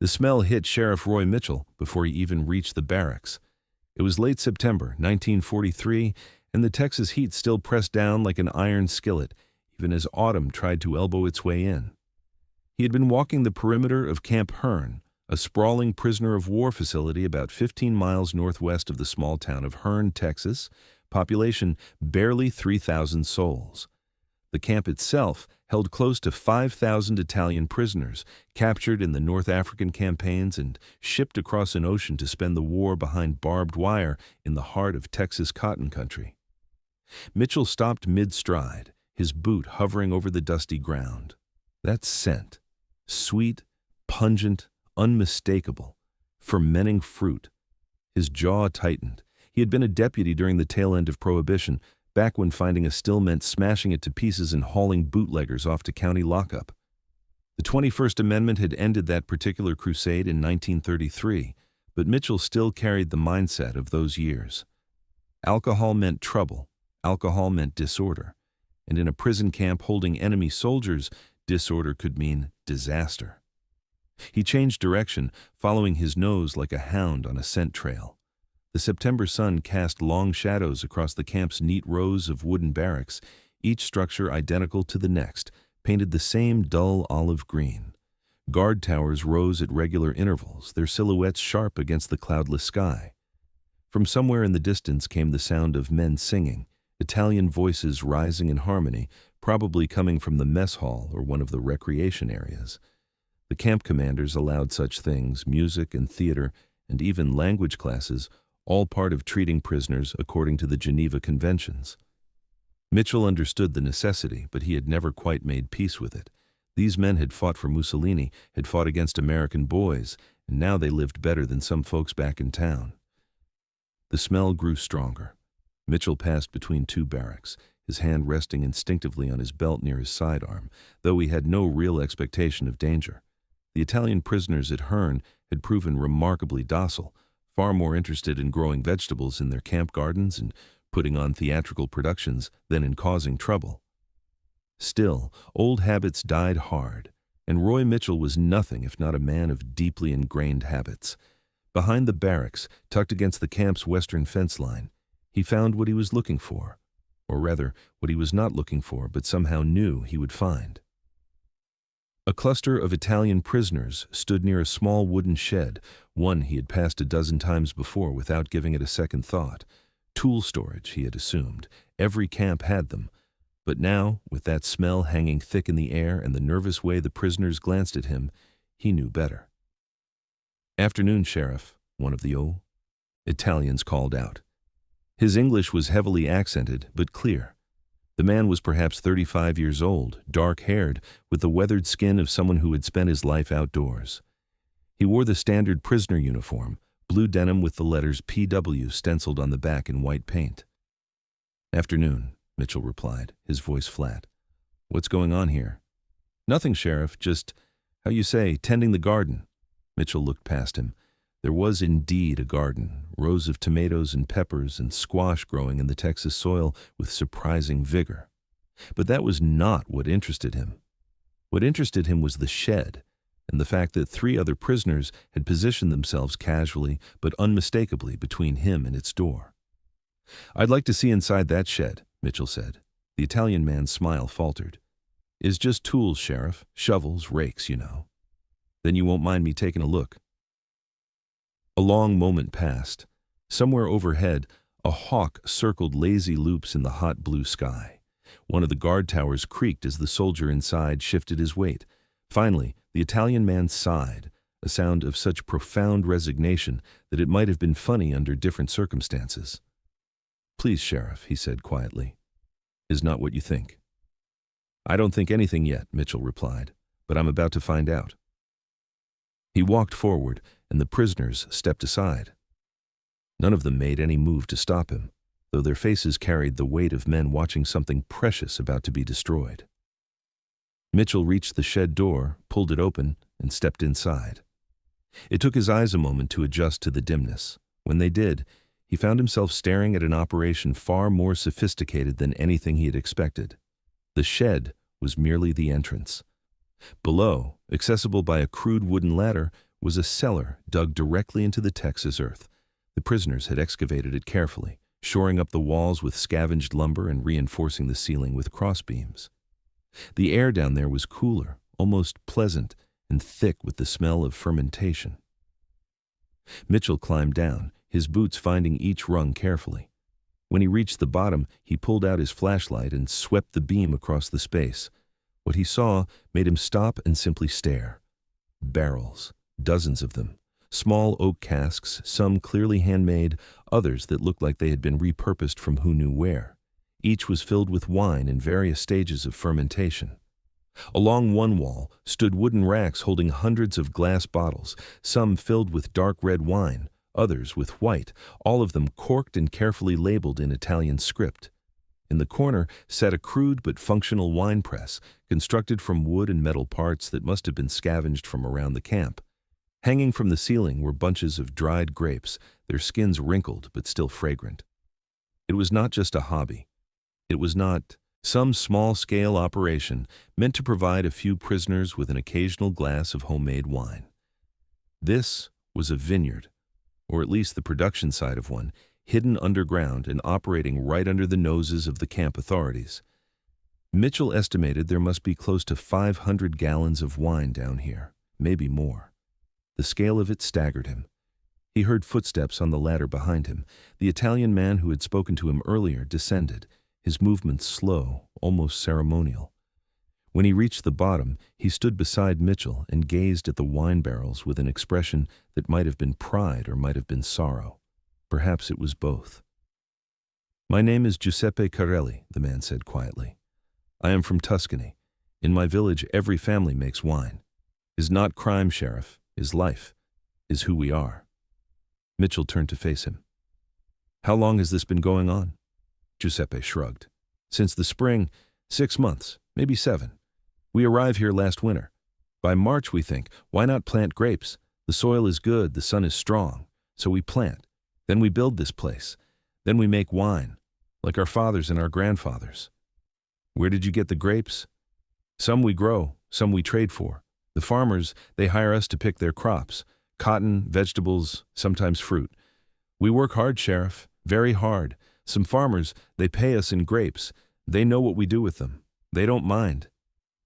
The smell hit Sheriff Roy Mitchell before he even reached the barracks. It was late September 1943, and the Texas heat still pressed down like an iron skillet, even as autumn tried to elbow its way in. He had been walking the perimeter of Camp Hearn, a sprawling prisoner of war facility about 15 miles northwest of the small town of Hearn, Texas, population barely 3,000 souls. The camp itself held close to 5,000 Italian prisoners, captured in the North African campaigns and shipped across an ocean to spend the war behind barbed wire in the heart of Texas cotton country. Mitchell stopped mid-stride, his boot hovering over the dusty ground. That scent, sweet, pungent, unmistakable, fermenting fruit. His jaw tightened. He had been a deputy during the tail end of Prohibition, back when finding a still meant smashing it to pieces and hauling bootleggers off to county lockup. The 21st Amendment had ended that particular crusade in 1933, but Mitchell still carried the mindset of those years. Alcohol meant trouble. Alcohol meant disorder. And in a prison camp holding enemy soldiers, disorder could mean disaster. He changed direction, following his nose like a hound on a scent trail. The September sun cast long shadows across the camp's neat rows of wooden barracks, each structure identical to the next, painted the same dull olive green. Guard towers rose at regular intervals, their silhouettes sharp against the cloudless sky. From somewhere in the distance came the sound of men singing, Italian voices rising in harmony, probably coming from the mess hall or one of the recreation areas. The camp commanders allowed such things, music and theater, and even language classes, all part of treating prisoners according to the Geneva Conventions. Mitchell understood the necessity, but he had never quite made peace with it. These men had fought for Mussolini, had fought against American boys, and now they lived better than some folks back in town. The smell grew stronger. Mitchell passed between two barracks, his hand resting instinctively on his belt near his sidearm, though he had no real expectation of danger. The Italian prisoners at Hearn had proven remarkably docile, far more interested in growing vegetables in their camp gardens and putting on theatrical productions than in causing trouble. Still, old habits died hard, and Roy Mitchell was nothing if not a man of deeply ingrained habits. Behind the barracks, tucked against the camp's western fence line, he found what he was looking for, or rather, what he was not looking for but somehow knew he would find. A cluster of Italian prisoners stood near a small wooden shed, one he had passed a dozen times before without giving it a second thought. Tool storage, he had assumed. Every camp had them. But now, with that smell hanging thick in the air and the nervous way the prisoners glanced at him, he knew better. "Afternoon, Sheriff," one of the Italians called out. His English was heavily accented, but clear. The man was perhaps 35 years old, dark-haired, with the weathered skin of someone who had spent his life outdoors. He wore the standard prisoner uniform, blue denim with the letters PW stenciled on the back in white paint. "Afternoon," Mitchell replied, his voice flat. "What's going on here?" "Nothing, Sheriff, just, how you say, tending the garden." Mitchell looked past him. There was indeed a garden, rows of tomatoes and peppers and squash growing in the Texas soil with surprising vigor. But that was not what interested him. What interested him was the shed, and the fact that 3 other prisoners had positioned themselves casually but unmistakably between him and its door. "I'd like to see inside that shed," Mitchell said. The Italian man's smile faltered. "It's just tools, Sheriff. Shovels, rakes, you know." "Then you won't mind me taking a look." A long moment passed. Somewhere overhead, a hawk circled lazy loops in the hot blue sky. One of the guard towers creaked as the soldier inside shifted his weight. Finally, the Italian man sighed, a sound of such profound resignation that it might have been funny under different circumstances. "Please, Sheriff," he said quietly, "is not what you think." "I don't think anything yet," Mitchell replied, "but I'm about to find out." He walked forward, and the prisoners stepped aside. None of them made any move to stop him, though their faces carried the weight of men watching something precious about to be destroyed. Mitchell reached the shed door, pulled it open, and stepped inside. It took his eyes a moment to adjust to the dimness. When they did, he found himself staring at an operation far more sophisticated than anything he had expected. The shed was merely the entrance. Below, accessible by a crude wooden ladder, was a cellar dug directly into the Texas earth. The prisoners had excavated it carefully, shoring up the walls with scavenged lumber and reinforcing the ceiling with crossbeams. The air down there was cooler, almost pleasant, and thick with the smell of fermentation. Mitchell climbed down, his boots finding each rung carefully. When he reached the bottom, he pulled out his flashlight and swept the beam across the space. What he saw made him stop and simply stare. Barrels, dozens of them. Small oak casks, some clearly handmade, others that looked like they had been repurposed from who knew where. Each was filled with wine in various stages of fermentation. Along one wall stood wooden racks holding hundreds of glass bottles, some filled with dark red wine, others with white, all of them corked and carefully labeled in Italian script. In the corner sat a crude but functional wine press, constructed from wood and metal parts that must have been scavenged from around the camp. Hanging from the ceiling were bunches of dried grapes, their skins wrinkled but still fragrant. It was not just a hobby. It was not some small-scale operation meant to provide a few prisoners with an occasional glass of homemade wine. This was a vineyard, or at least the production side of one, hidden underground and operating right under the noses of the camp authorities. Mitchell estimated there must be close to 500 gallons of wine down here, maybe more. The scale of it staggered him. He heard footsteps on the ladder behind him. The Italian man who had spoken to him earlier descended, his movements slow, almost ceremonial. When he reached the bottom, he stood beside Mitchell and gazed at the wine barrels with an expression that might have been pride or might have been sorrow. Perhaps it was both. "My name is Giuseppe Carelli," the man said quietly. "I am from Tuscany. In my village, every family makes wine. Is not crime, Sheriff, is life, is who we are." Mitchell turned to face him. "How long has this been going on?" Giuseppe shrugged. "Since the spring, 6 months, maybe 7. We arrived here last winter. By March, we think, why not plant grapes? The soil is good, the sun is strong, so we plant. Then we build this place. Then we make wine, like our fathers and our grandfathers." "Where did you get the grapes?" "Some we grow, some we trade for. The farmers, they hire us to pick their crops, cotton, vegetables, sometimes fruit. We work hard, Sheriff, very hard. Some farmers, they pay us in grapes. They know what we do with them. They don't mind."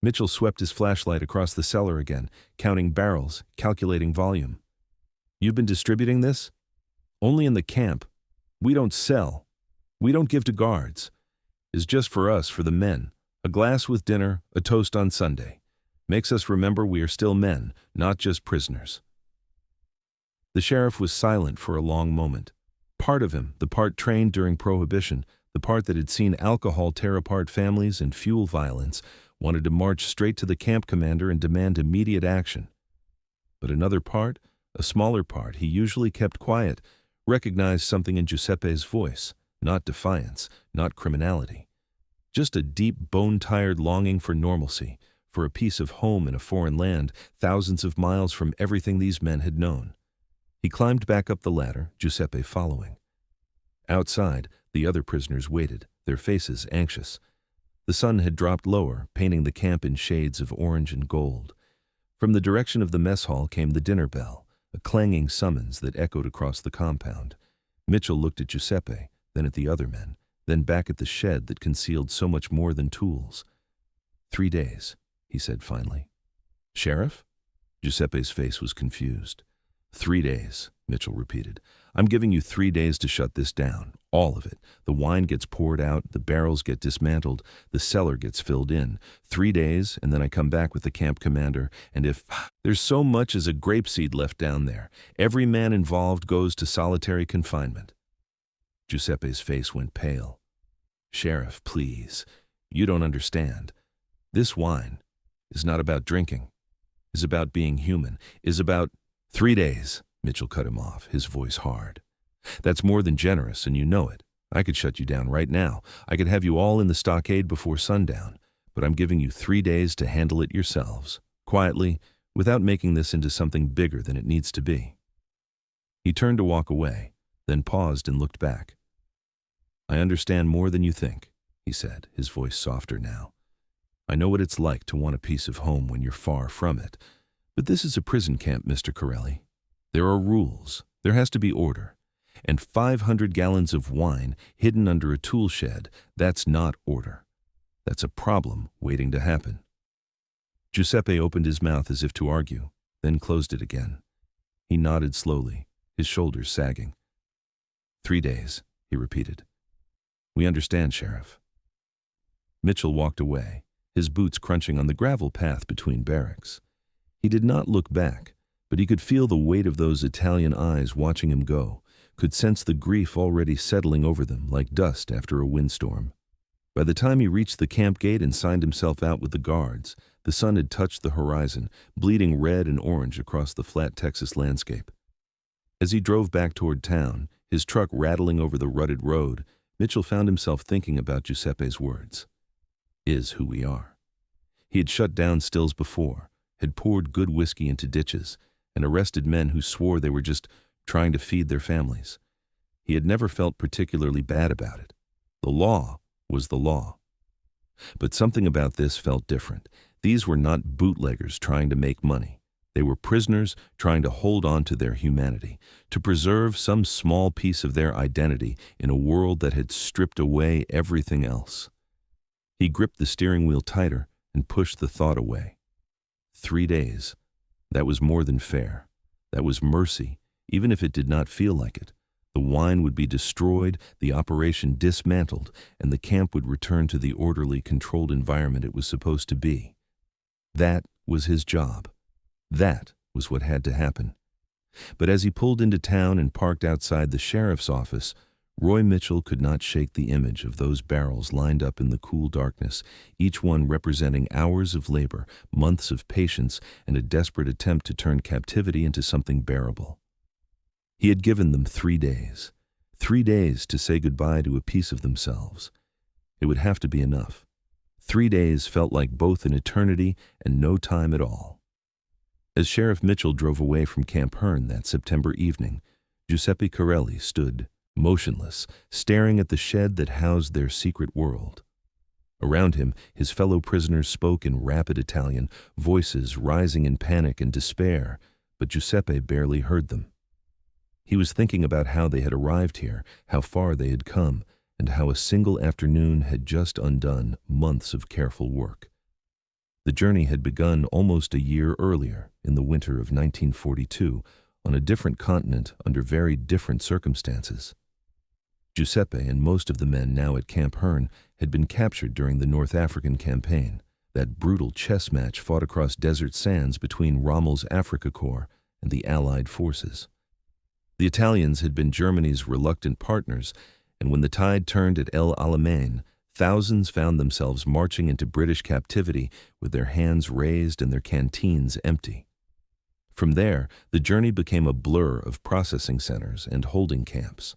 Mitchell swept his flashlight across the cellar again, counting barrels, calculating volume. "You've been distributing this?" "Only in the camp. We don't sell. We don't give to guards. It's just for us, for the men. A glass with dinner, a toast on Sunday. Makes us remember we are still men, not just prisoners." The sheriff was silent for a long moment. Part of him, the part trained during Prohibition, the part that had seen alcohol tear apart families and fuel violence, wanted to march straight to the camp commander and demand immediate action. But another part, a smaller part, he usually kept quiet, recognized something in Giuseppe's voice, not defiance, not criminality. Just a deep, bone-tired longing for normalcy, for a piece of home in a foreign land, thousands of miles from everything these men had known. He climbed back up the ladder, Giuseppe following. Outside, the other prisoners waited, their faces anxious. The sun had dropped lower, painting the camp in shades of orange and gold. From the direction of the mess hall came the dinner bell, a clanging summons that echoed across the compound. Mitchell looked at Giuseppe, then at the other men, then back at the shed that concealed so much more than tools. 3 days, he said finally. "Sheriff?" Giuseppe's face was confused. 3 days, Mitchell repeated. "I'm giving you 3 days to shut this down, all of it. The wine gets poured out, the barrels get dismantled, the cellar gets filled in. 3 days, and then I come back with the camp commander, and if there's so much as a grapeseed left down there, every man involved goes to solitary confinement." Giuseppe's face went pale. "Sheriff, please, you don't understand. This wine is not about drinking, is about being human, is about—" "3 days, Mitchell cut him off, his voice hard. "That's more than generous, and you know it. I could shut you down right now. I could have you all in the stockade before sundown, but I'm giving you 3 days to handle it yourselves, quietly, without making this into something bigger than it needs to be." He turned to walk away, then paused and looked back. "I understand more than you think," he said, his voice softer now. "I know what it's like to want a piece of home when you're far from it. But this is a prison camp, Mr. Corelli. There are rules. There has to be order. And 500 gallons of wine hidden under a tool shed, that's not order. That's a problem waiting to happen. Giuseppe opened his mouth as if to argue, then closed it again. He nodded slowly, his shoulders sagging. 3 days, he repeated. We understand, Sheriff. Mitchell walked away, his boots crunching on the gravel path between barracks. He did not look back, but he could feel the weight of those Italian eyes watching him go, could sense the grief already settling over them like dust after a windstorm. By the time he reached the camp gate and signed himself out with the guards, the sun had touched the horizon, bleeding red and orange across the flat Texas landscape. As he drove back toward town, his truck rattling over the rutted road, Mitchell found himself thinking about Giuseppe's words. Is who we are. He had shut down stills before, had poured good whiskey into ditches, and arrested men who swore they were just trying to feed their families. He had never felt particularly bad about it. The law was the law. But something about this felt different. These were not bootleggers trying to make money. They were prisoners trying to hold on to their humanity, to preserve some small piece of their identity in a world that had stripped away everything else. He gripped the steering wheel tighter and pushed the thought away. 3 days. That was more than fair. That was mercy, even if it did not feel like it. The wine would be destroyed, the operation dismantled, and the camp would return to the orderly, controlled environment it was supposed to be. That was his job. That was what had to happen. But as he pulled into town and parked outside the sheriff's office, Roy Mitchell could not shake the image of those barrels lined up in the cool darkness, each one representing hours of labor, months of patience, and a desperate attempt to turn captivity into something bearable. He had given them 3 days. 3 days to say goodbye to a piece of themselves. It would have to be enough. 3 days felt like both an eternity and no time at all. As Sheriff Mitchell drove away from Camp Hearn that September evening, Giuseppe Corelli stood, motionless, staring at the shed that housed their secret world. Around him, his fellow prisoners spoke in rapid Italian, voices rising in panic and despair, but Giuseppe barely heard them. He was thinking about how they had arrived here, how far they had come, and how a single afternoon had just undone months of careful work. The journey had begun almost a year earlier, in the winter of 1942, on a different continent under very different circumstances. Giuseppe and most of the men now at Camp Hearn had been captured during the North African campaign, that brutal chess match fought across desert sands between Rommel's Afrika Korps and the Allied forces. The Italians had been Germany's reluctant partners, and when the tide turned at El Alamein, thousands found themselves marching into British captivity with their hands raised and their canteens empty. From there, the journey became a blur of processing centers and holding camps.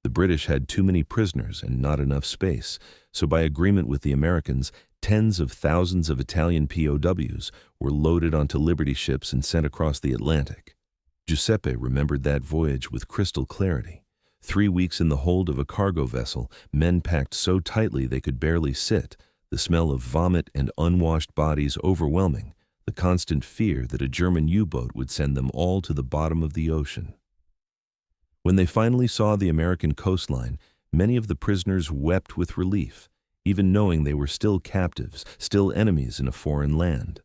The British had too many prisoners and not enough space, so by agreement with the Americans, tens of thousands of Italian POWs were loaded onto Liberty ships and sent across the Atlantic. Giuseppe remembered that voyage with crystal clarity. 3 weeks in the hold of a cargo vessel, men packed so tightly they could barely sit, the smell of vomit and unwashed bodies overwhelming, the constant fear that a German U-boat would send them all to the bottom of the ocean. When they finally saw the American coastline, many of the prisoners wept with relief, even knowing they were still captives, still enemies in a foreign land.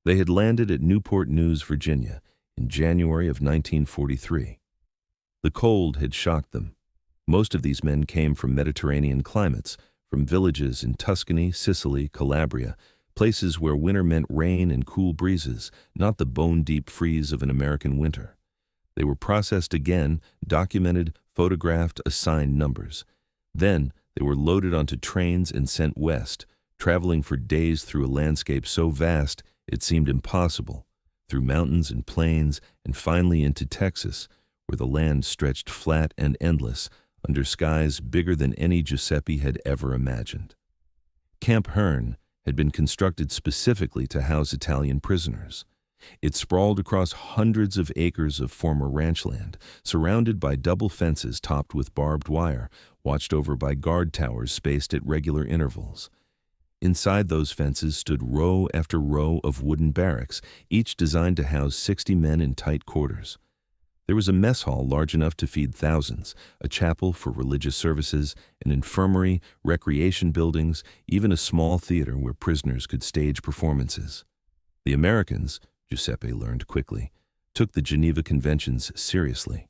They had landed at Newport News, Virginia, in January of 1943. The cold had shocked them. Most of these men came from Mediterranean climates, from villages in Tuscany, Sicily, Calabria, places where winter meant rain and cool breezes, not the bone-deep freeze of an American winter. They were processed again, documented, photographed, assigned numbers. Then they were loaded onto trains and sent west, traveling for days through a landscape so vast it seemed impossible, through mountains and plains, and finally into Texas, where the land stretched flat and endless under skies bigger than any Giuseppe had ever imagined. Camp Hearn had been constructed specifically to house Italian prisoners. It sprawled across hundreds of acres of former ranch land, surrounded by double fences topped with barbed wire, watched over by guard towers spaced at regular intervals. Inside those fences stood row after row of wooden barracks, each designed to house 60 men in tight quarters. There was a mess hall large enough to feed thousands, a chapel for religious services, an infirmary, recreation buildings, even a small theater where prisoners could stage performances. The Americans, Giuseppe learned quickly, took the Geneva Conventions seriously.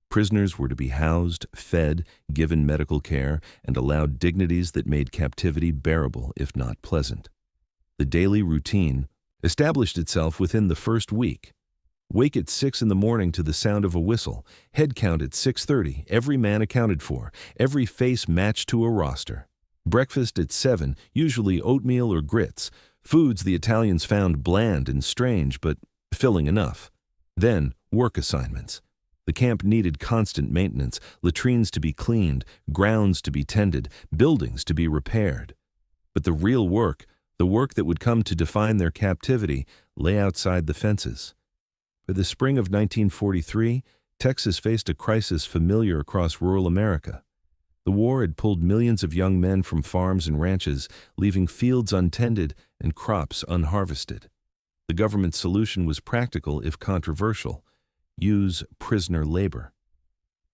Prisoners were to be housed, fed, given medical care, and allowed dignities that made captivity bearable, if not pleasant. The daily routine established itself within the first week. Wake at 6 in the morning to the sound of a whistle, head count at 6:30, every man accounted for, every face matched to a roster. Breakfast at 7, usually oatmeal or grits, foods the Italians found bland and strange but filling enough. Then, work assignments. The camp needed constant maintenance, latrines to be cleaned, grounds to be tended, buildings to be repaired. But the real work, the work that would come to define their captivity, lay outside the fences. By the spring of 1943, Texas faced a crisis familiar across rural America. The war had pulled millions of young men from farms and ranches, leaving fields untended and crops unharvested. The government's solution was practical if controversial: use prisoner labor.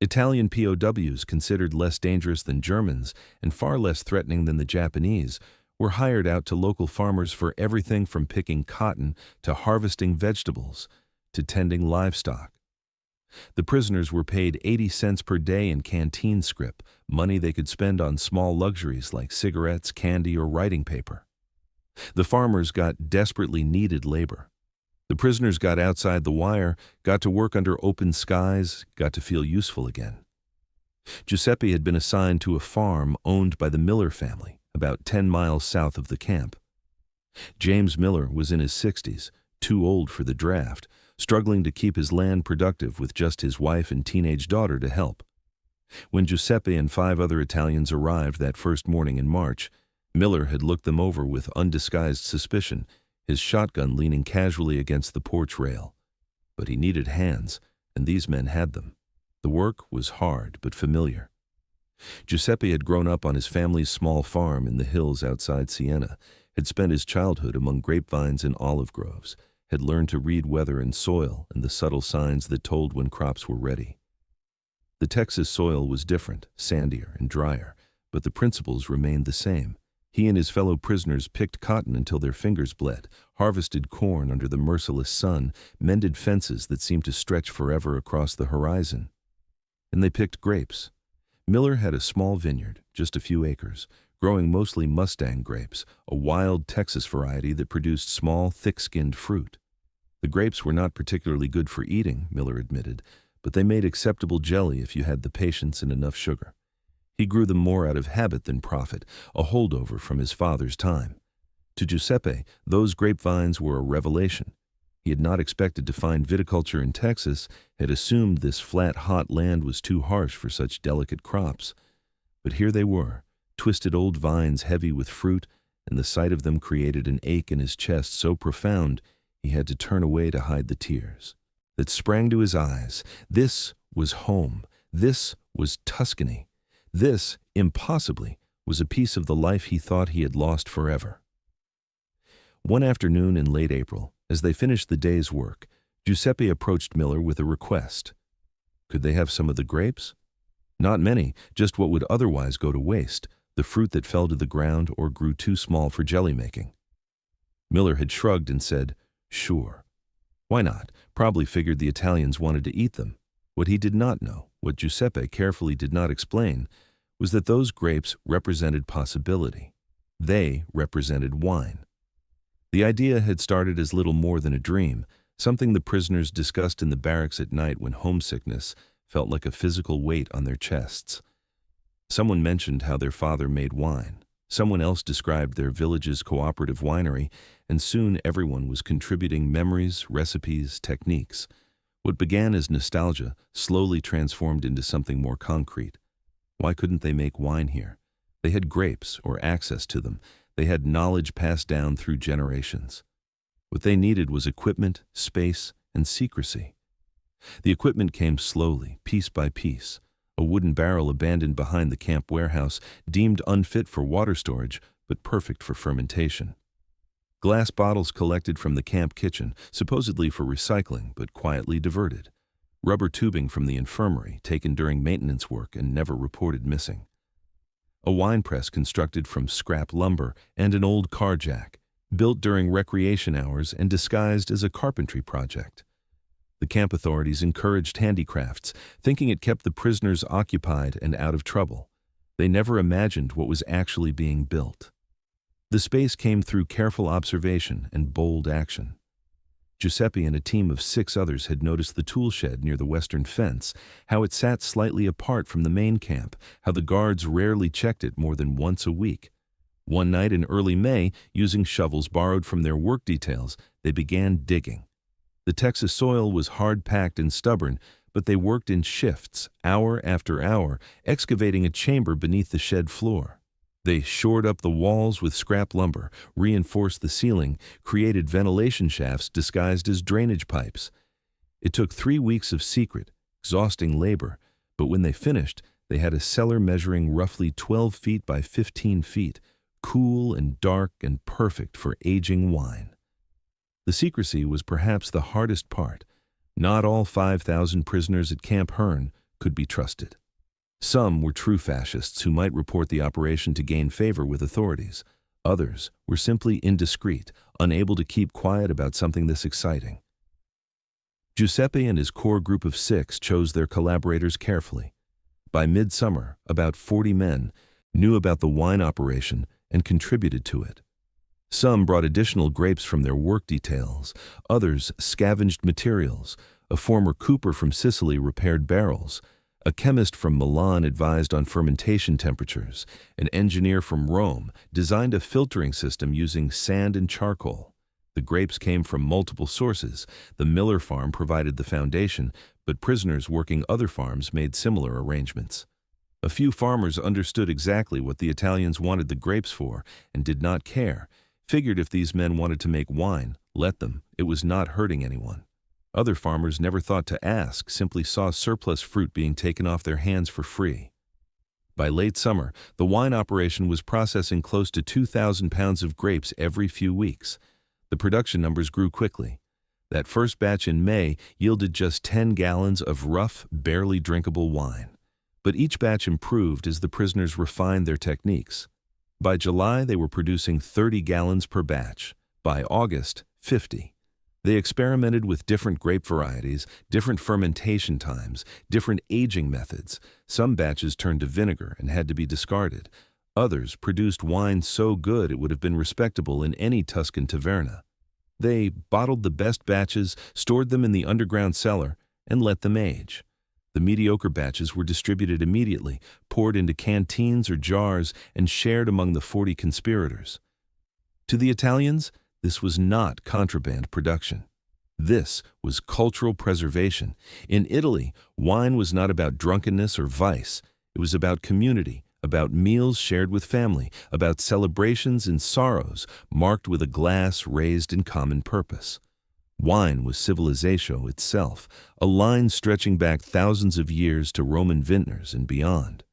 Italian POWs, considered less dangerous than Germans and far less threatening than the Japanese, were hired out to local farmers for everything from picking cotton to harvesting vegetables to tending livestock. The prisoners were paid 80 cents per day in canteen scrip, money they could spend on small luxuries like cigarettes, candy, or writing paper. The farmers got desperately needed labor. The prisoners got outside the wire, got to work under open skies, got to feel useful again. Giuseppe had been assigned to a farm owned by the Miller family, about 10 miles south of the camp. James Miller was in his 60s, too old for the draft, struggling to keep his land productive with just his wife and teenage daughter to help. When Giuseppe and 5 other Italians arrived that first morning in March, Miller had looked them over with undisguised suspicion, his shotgun leaning casually against the porch rail. But he needed hands, and these men had them. The work was hard but familiar. Giuseppe had grown up on his family's small farm in the hills outside Siena, had spent his childhood among grapevines and olive groves, had learned to read weather and soil and the subtle signs that told when crops were ready. The Texas soil was different, sandier and drier, but the principles remained the same. He and his fellow prisoners picked cotton until their fingers bled, harvested corn under the merciless sun, mended fences that seemed to stretch forever across the horizon. And they picked grapes. Miller had a small vineyard, just a few acres, growing mostly Mustang grapes, a wild Texas variety that produced small, thick-skinned fruit. The grapes were not particularly good for eating, Miller admitted, but they made acceptable jelly if you had the patience and enough sugar. He grew them more out of habit than profit, a holdover from his father's time. To Giuseppe, those grapevines were a revelation. He had not expected to find viticulture in Texas, had assumed this flat, hot land was too harsh for such delicate crops. But here they were, twisted old vines heavy with fruit, and the sight of them created an ache in his chest so profound he had to turn away to hide the tears that sprang to his eyes. This was home. This was Tuscany. This, impossibly, was a piece of the life he thought he had lost forever. One afternoon in late April, as they finished the day's work, Giuseppe approached Miller with a request. Could they have some of the grapes? Not many, just what would otherwise go to waste, the fruit that fell to the ground or grew too small for jelly making. Miller had shrugged and said, "Sure. Why not? Probably figured the Italians wanted to eat them." What he did not know, what Giuseppe carefully did not explain, was that those grapes represented possibility. They represented wine. The idea had started as little more than a dream, something the prisoners discussed in the barracks at night when homesickness felt like a physical weight on their chests. Someone mentioned how their father made wine. Someone else described their village's cooperative winery, and soon everyone was contributing memories, recipes, techniques. What began as nostalgia slowly transformed into something more concrete. Why couldn't they make wine here? They had grapes, or access to them. They had knowledge passed down through generations. What they needed was equipment, space, and secrecy. The equipment came slowly, piece by piece. A wooden barrel abandoned behind the camp warehouse, deemed unfit for water storage, but perfect for fermentation. Glass bottles collected from the camp kitchen, supposedly for recycling, but quietly diverted. Rubber tubing from the infirmary, taken during maintenance work and never reported missing. A wine press constructed from scrap lumber and an old car jack, built during recreation hours and disguised as a carpentry project. The camp authorities encouraged handicrafts, thinking it kept the prisoners occupied and out of trouble. They never imagined what was actually being built. The space came through careful observation and bold action. Giuseppe and a team of 6 others had noticed the tool shed near the western fence, how it sat slightly apart from the main camp, how the guards rarely checked it more than once a week. One night in early May, using shovels borrowed from their work details, they began digging. The Texas soil was hard-packed and stubborn, but they worked in shifts, hour after hour, excavating a chamber beneath the shed floor. They shored up the walls with scrap lumber, reinforced the ceiling, created ventilation shafts disguised as drainage pipes. It took 3 weeks of secret, exhausting labor, but when they finished, they had a cellar measuring roughly 12 feet by 15 feet, cool and dark and perfect for aging wine. The secrecy was perhaps the hardest part. Not all 5,000 prisoners at Camp Hearn could be trusted. Some were true fascists who might report the operation to gain favor with authorities. Others were simply indiscreet, unable to keep quiet about something this exciting. Giuseppe and his core group of 6 chose their collaborators carefully. By midsummer, about 40 men knew about the wine operation and contributed to it. Some brought additional grapes from their work details, others scavenged materials. A former cooper from Sicily repaired barrels. A chemist from Milan advised on fermentation temperatures. An engineer from Rome designed a filtering system using sand and charcoal. The grapes came from multiple sources. The Miller farm provided the foundation, but prisoners working other farms made similar arrangements. A few farmers understood exactly what the Italians wanted the grapes for and did not care. Figured if these men wanted to make wine, let them. It was not hurting anyone. Other farmers never thought to ask, simply saw surplus fruit being taken off their hands for free. By late summer, the wine operation was processing close to 2,000 pounds of grapes every few weeks. The production numbers grew quickly. That first batch in May yielded just 10 gallons of rough, barely drinkable wine. But each batch improved as the prisoners refined their techniques. By July, they were producing 30 gallons per batch. By August, 50. They experimented with different grape varieties, different fermentation times, different aging methods. Some batches turned to vinegar and had to be discarded. Others produced wine so good it would have been respectable in any Tuscan taverna. They bottled the best batches, stored them in the underground cellar, and let them age. The mediocre batches were distributed immediately, poured into canteens or jars, and shared among the 40 conspirators. To the Italians, this was not contraband production. This was cultural preservation. In Italy, wine was not about drunkenness or vice. It was about community, about meals shared with family, about celebrations and sorrows marked with a glass raised in common purpose. Wine was civilizatio itself, a line stretching back thousands of years to Roman vintners and beyond.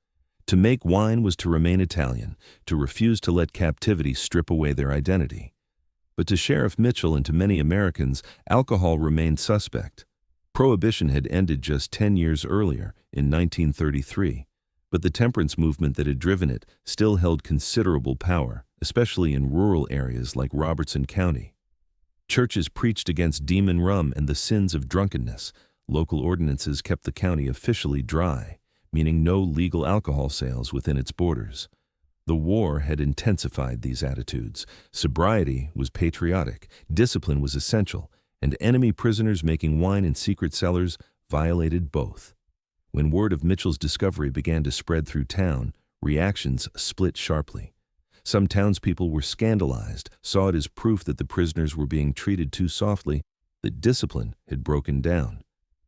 To make wine was to remain Italian, to refuse to let captivity strip away their identity. But to Sheriff Mitchell and to many Americans, alcohol remained suspect. Prohibition had ended just 10 years earlier, in 1933, but the temperance movement that had driven it still held considerable power, especially in rural areas like Robertson County. Churches preached against demon rum and the sins of drunkenness. Local ordinances kept the county officially dry, meaning no legal alcohol sales within its borders. The war had intensified these attitudes. Sobriety was patriotic, discipline was essential, and enemy prisoners making wine in secret cellars violated both. When word of Mitchell's discovery began to spread through town, reactions split sharply. Some townspeople were scandalized, saw it as proof that the prisoners were being treated too softly, that discipline had broken down.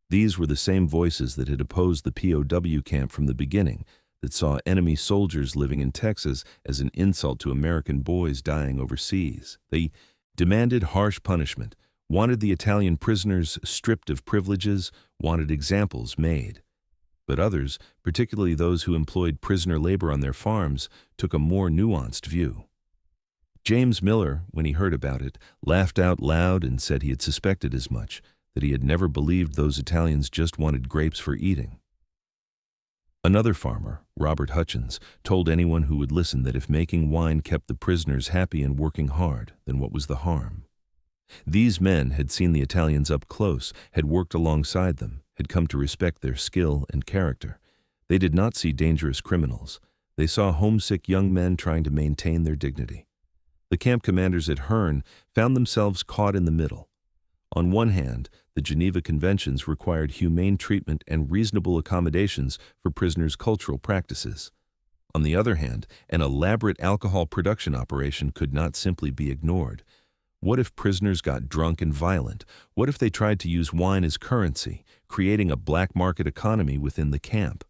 These were the same voices that had opposed the POW camp from the beginning, that saw enemy soldiers living in Texas as an insult to American boys dying overseas. They demanded harsh punishment, wanted the Italian prisoners stripped of privileges, wanted examples made. But others, particularly those who employed prisoner labor on their farms, took a more nuanced view. James Miller, when he heard about it, laughed out loud and said he had suspected as much, that he had never believed those Italians just wanted grapes for eating. Another farmer, Robert Hutchins, told anyone who would listen that if making wine kept the prisoners happy and working hard, then what was the harm? These men had seen the Italians up close, had worked alongside them, had come to respect their skill and character. They did not see dangerous criminals. They saw homesick young men trying to maintain their dignity. The camp commanders at Herne found themselves caught in the middle. On one hand, the Geneva Conventions required humane treatment and reasonable accommodations for prisoners' cultural practices. On the other hand, an elaborate alcohol production operation could not simply be ignored. What if prisoners got drunk and violent? What if they tried to use wine as currency, creating a black market economy within the camp?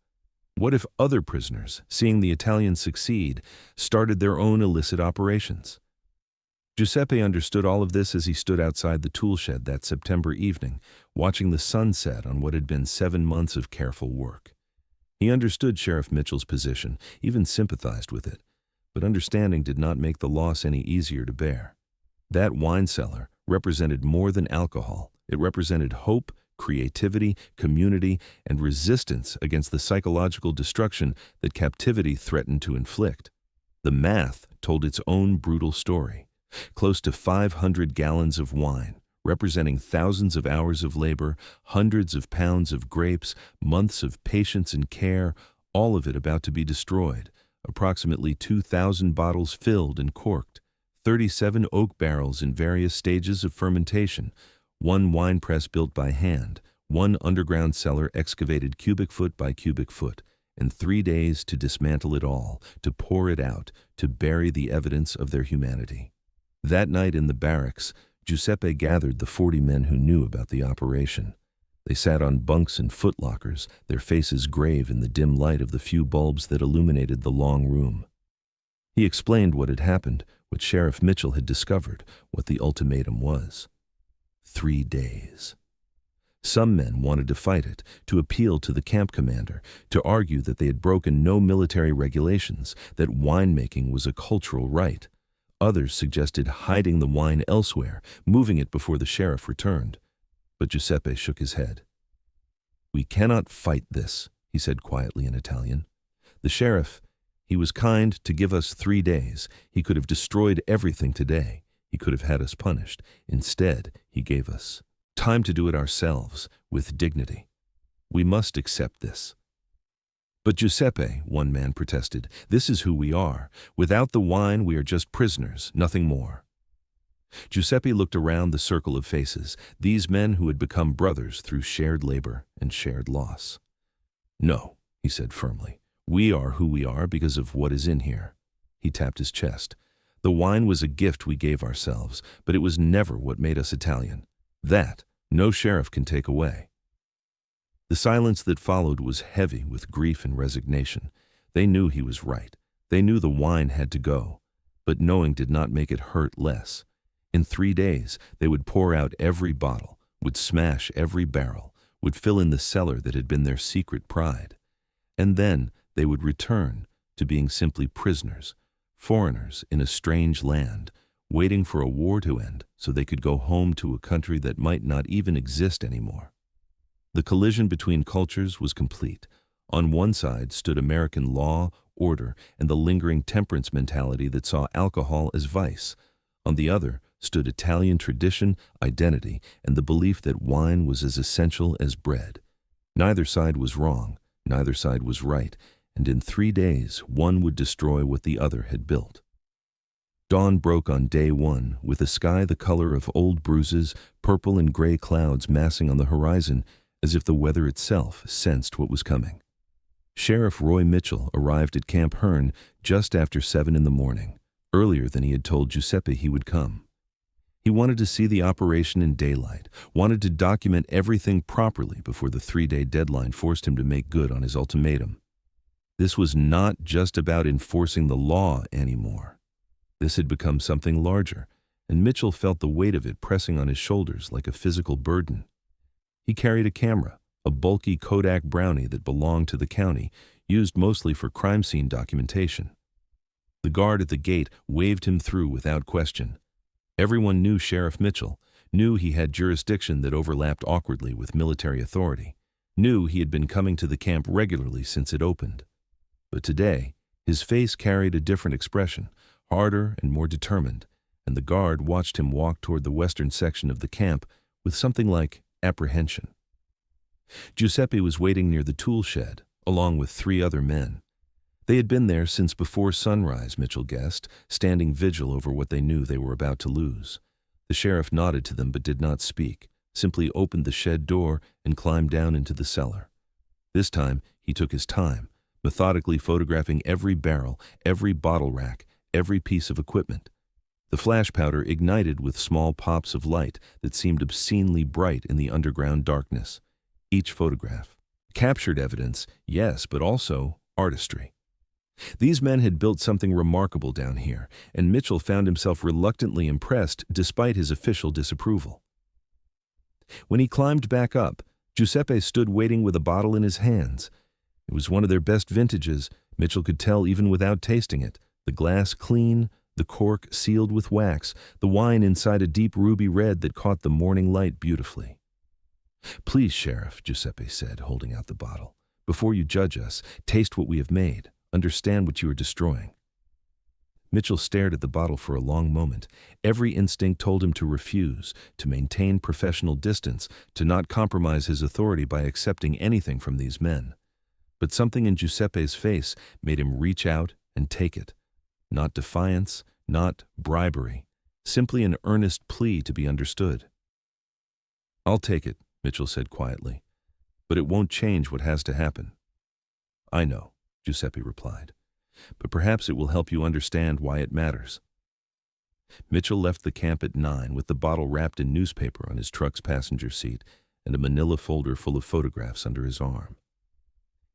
What if other prisoners, seeing the Italians succeed, started their own illicit operations? Giuseppe understood all of this as he stood outside the tool shed that September evening, watching the sun set on what had been 7 months of careful work. He understood Sheriff Mitchell's position, even sympathized with it, but understanding did not make the loss any easier to bear. That wine cellar represented more than alcohol. It represented hope, creativity, community, and resistance against the psychological destruction that captivity threatened to inflict. The math told its own brutal story. Close to 500 gallons of wine, representing thousands of hours of labor, hundreds of pounds of grapes, months of patience and care, all of it about to be destroyed. Approximately 2,000 bottles filled and corked, 37 oak barrels in various stages of fermentation, 1 wine press built by hand, 1 underground cellar excavated cubic foot by cubic foot, and 3 days to dismantle it all, to pour it out, to bury the evidence of their humanity. That night in the barracks, Giuseppe gathered the 40 men who knew about the operation. They sat on bunks and footlockers, their faces grave in the dim light of the few bulbs that illuminated the long room. He explained what had happened, what Sheriff Mitchell had discovered, what the ultimatum was. 3 days. Some men wanted to fight it, to appeal to the camp commander, to argue that they had broken no military regulations, that winemaking was a cultural right. Others suggested hiding the wine elsewhere, moving it before the sheriff returned. But Giuseppe shook his head. "We cannot fight this," he said quietly in Italian. "The sheriff, he was kind to give us 3 days. He could have destroyed everything today. He could have had us punished. Instead, he gave us time to do it ourselves, with dignity. We must accept this." "But Giuseppe," one man protested, "this is who we are. Without the wine, we are just prisoners, nothing more." Giuseppe looked around the circle of faces, these men who had become brothers through shared labor and shared loss. "No," he said firmly, "we are who we are because of what is in here." He tapped his chest. "The wine was a gift we gave ourselves, but it was never what made us Italian. That, no sheriff can take away." The silence that followed was heavy with grief and resignation. They knew he was right. They knew the wine had to go. But knowing did not make it hurt less. In 3 days, they would pour out every bottle, would smash every barrel, would fill in the cellar that had been their secret pride. And then they would return to being simply prisoners, foreigners in a strange land, waiting for a war to end so they could go home to a country that might not even exist anymore. The collision between cultures was complete. On one side stood American law, order, and the lingering temperance mentality that saw alcohol as vice. On the other stood Italian tradition, identity, and the belief that wine was as essential as bread. Neither side was wrong, neither side was right, and in 3 days one would destroy what the other had built. Dawn broke on day 1, with a sky the color of old bruises, purple and gray clouds massing on the horizon, as if the weather itself sensed what was coming. Sheriff Roy Mitchell arrived at Camp Herne just after 7 in the morning, earlier than he had told Giuseppe he would come. He wanted to see the operation in daylight, wanted to document everything properly before the 3-day deadline forced him to make good on his ultimatum. This was not just about enforcing the law anymore. This had become something larger, and Mitchell felt the weight of it pressing on his shoulders like a physical burden. He carried a camera, a bulky Kodak Brownie that belonged to the county, used mostly for crime scene documentation. The guard at the gate waved him through without question. Everyone knew Sheriff Mitchell, knew he had jurisdiction that overlapped awkwardly with military authority, knew he had been coming to the camp regularly since it opened. But today, his face carried a different expression, harder and more determined, and the guard watched him walk toward the western section of the camp with something like apprehension. Giuseppe was waiting near the tool shed, along with 3 other men. They had been there since before sunrise, Mitchell guessed, standing vigil over what they knew they were about to lose. The sheriff nodded to them but did not speak, simply opened the shed door and climbed down into the cellar. This time, he took his time, methodically photographing every barrel, every bottle rack, every piece of equipment. The flash powder ignited with small pops of light that seemed obscenely bright in the underground darkness. Each photograph captured evidence, yes, but also artistry. These men had built something remarkable down here, and Mitchell found himself reluctantly impressed despite his official disapproval. When he climbed back up, Giuseppe stood waiting with a bottle in his hands. It was one of their best vintages, Mitchell could tell even without tasting it, the glass clean, the cork sealed with wax, the wine inside a deep ruby red that caught the morning light beautifully. "Please, Sheriff," Giuseppe said, holding out the bottle, "before you judge us, taste what we have made. Understand what you are destroying." Mitchell stared at the bottle for a long moment. Every instinct told him to refuse, to maintain professional distance, to not compromise his authority by accepting anything from these men. But something in Giuseppe's face made him reach out and take it. Not defiance, not bribery, simply an earnest plea to be understood. "I'll take it," Mitchell said quietly, "but it won't change what has to happen." "I know," Giuseppe replied, "but perhaps it will help you understand why it matters." Mitchell left the camp at 9 with the bottle wrapped in newspaper on his truck's passenger seat and a manila folder full of photographs under his arm.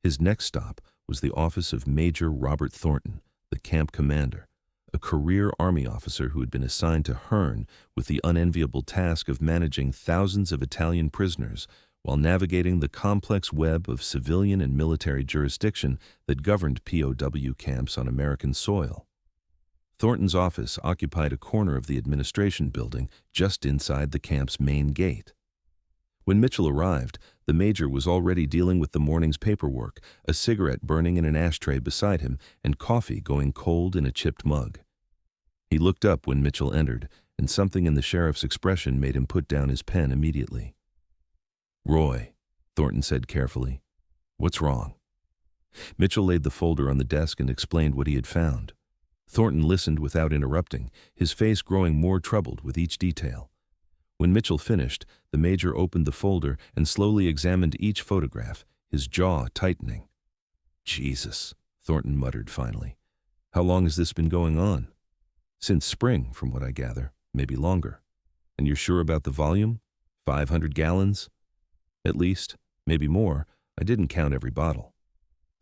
His next stop was the office of Major Robert Thornton, the camp commander, a career Army officer who had been assigned to Hearn with the unenviable task of managing thousands of Italian prisoners while navigating the complex web of civilian and military jurisdiction that governed POW camps on American soil. Thornton's office occupied a corner of the administration building just inside the camp's main gate. When Mitchell arrived, the major was already dealing with the morning's paperwork, a cigarette burning in an ashtray beside him, and coffee going cold in a chipped mug. He looked up when Mitchell entered, and something in the sheriff's expression made him put down his pen immediately. "Roy," Thornton said carefully, "what's wrong?" Mitchell laid the folder on the desk and explained what he had found. Thornton listened without interrupting, his face growing more troubled with each detail. When Mitchell finished, the major opened the folder and slowly examined each photograph, his jaw tightening. "Jesus," Thornton muttered finally. "How long has this been going on?" "Since spring, from what I gather, maybe longer." "And you're sure about the volume? 500 gallons? "At least, maybe more. I didn't count every bottle."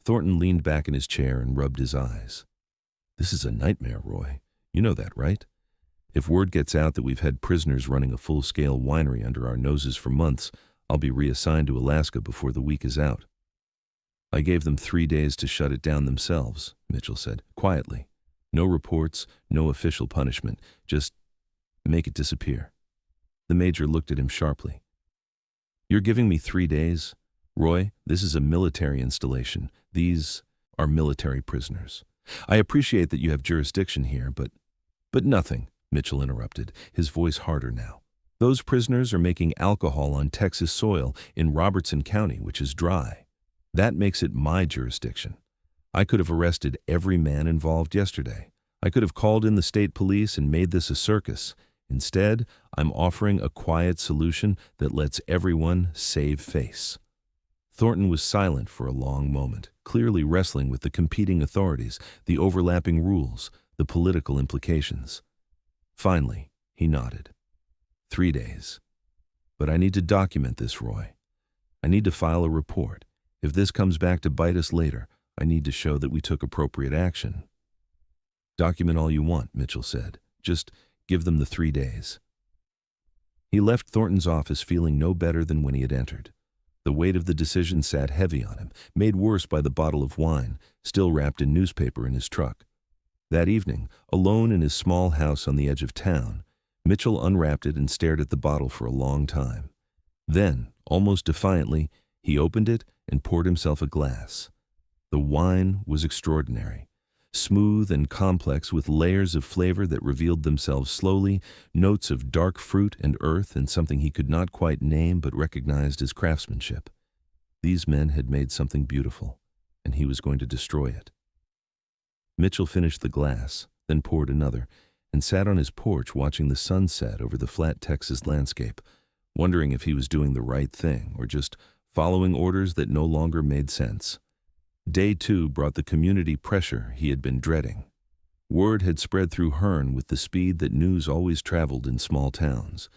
Thornton leaned back in his chair and rubbed his eyes. "This is a nightmare, Roy. You know that, right? If word gets out that we've had prisoners running a full-scale winery under our noses for months, I'll be reassigned to Alaska before the week is out." "I gave them 3 days to shut it down themselves," Mitchell said, quietly. "No reports, no official punishment, just make it disappear." The major looked at him sharply. "You're giving me 3 days? Roy, this is a military installation. These are military prisoners. I appreciate that you have jurisdiction here, but nothing," Mitchell interrupted, his voice harder now. "Those prisoners are making alcohol on Texas soil in Robertson County, which is dry. That makes it my jurisdiction. I could have arrested every man involved yesterday. I could have called in the state police and made this a circus. Instead, I'm offering a quiet solution that lets everyone save face." Thornton was silent for a long moment, clearly wrestling with the competing authorities, the overlapping rules, the political implications. Finally, he nodded. 3 days. But I need to document this, Roy. I need to file a report. If this comes back to bite us later, I need to show that we took appropriate action." "Document all you want," Mitchell said. "Just give them the 3 days." He left Thornton's office feeling no better than when he had entered. The weight of the decision sat heavy on him, made worse by the bottle of wine, still wrapped in newspaper in his truck. That evening, alone in his small house on the edge of town, Mitchell unwrapped it and stared at the bottle for a long time. Then, almost defiantly, he opened it and poured himself a glass. The wine was extraordinary, smooth and complex with layers of flavor that revealed themselves slowly, notes of dark fruit and earth and something he could not quite name but recognized as craftsmanship. These men had made something beautiful, and he was going to destroy it. Mitchell finished the glass, then poured another, and sat on his porch watching the sun set over the flat Texas landscape, wondering if he was doing the right thing or just following orders that no longer made sense. Day 2 brought the community pressure he had been dreading. Word had spread through Hearn with the speed that news always traveled in small towns.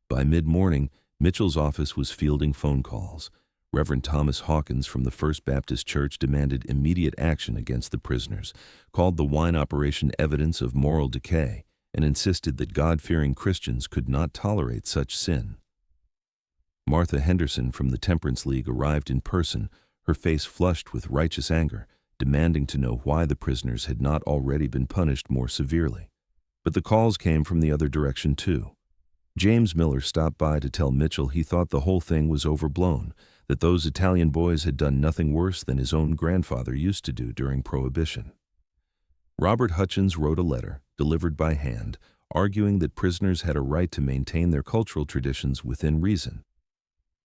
By mid-morning, Mitchell's office was fielding phone calls. Reverend Thomas Hawkins from the First Baptist Church demanded immediate action against the prisoners, called the wine operation evidence of moral decay, and insisted that God-fearing Christians could not tolerate such sin. Martha Henderson from the Temperance League arrived in person, her face flushed with righteous anger, demanding to know why the prisoners had not already been punished more severely. But the calls came from the other direction too. James Miller stopped by to tell Mitchell he thought the whole thing was overblown, that those Italian boys had done nothing worse than his own grandfather used to do during Prohibition. Robert Hutchins wrote a letter, delivered by hand, arguing that prisoners had a right to maintain their cultural traditions within reason.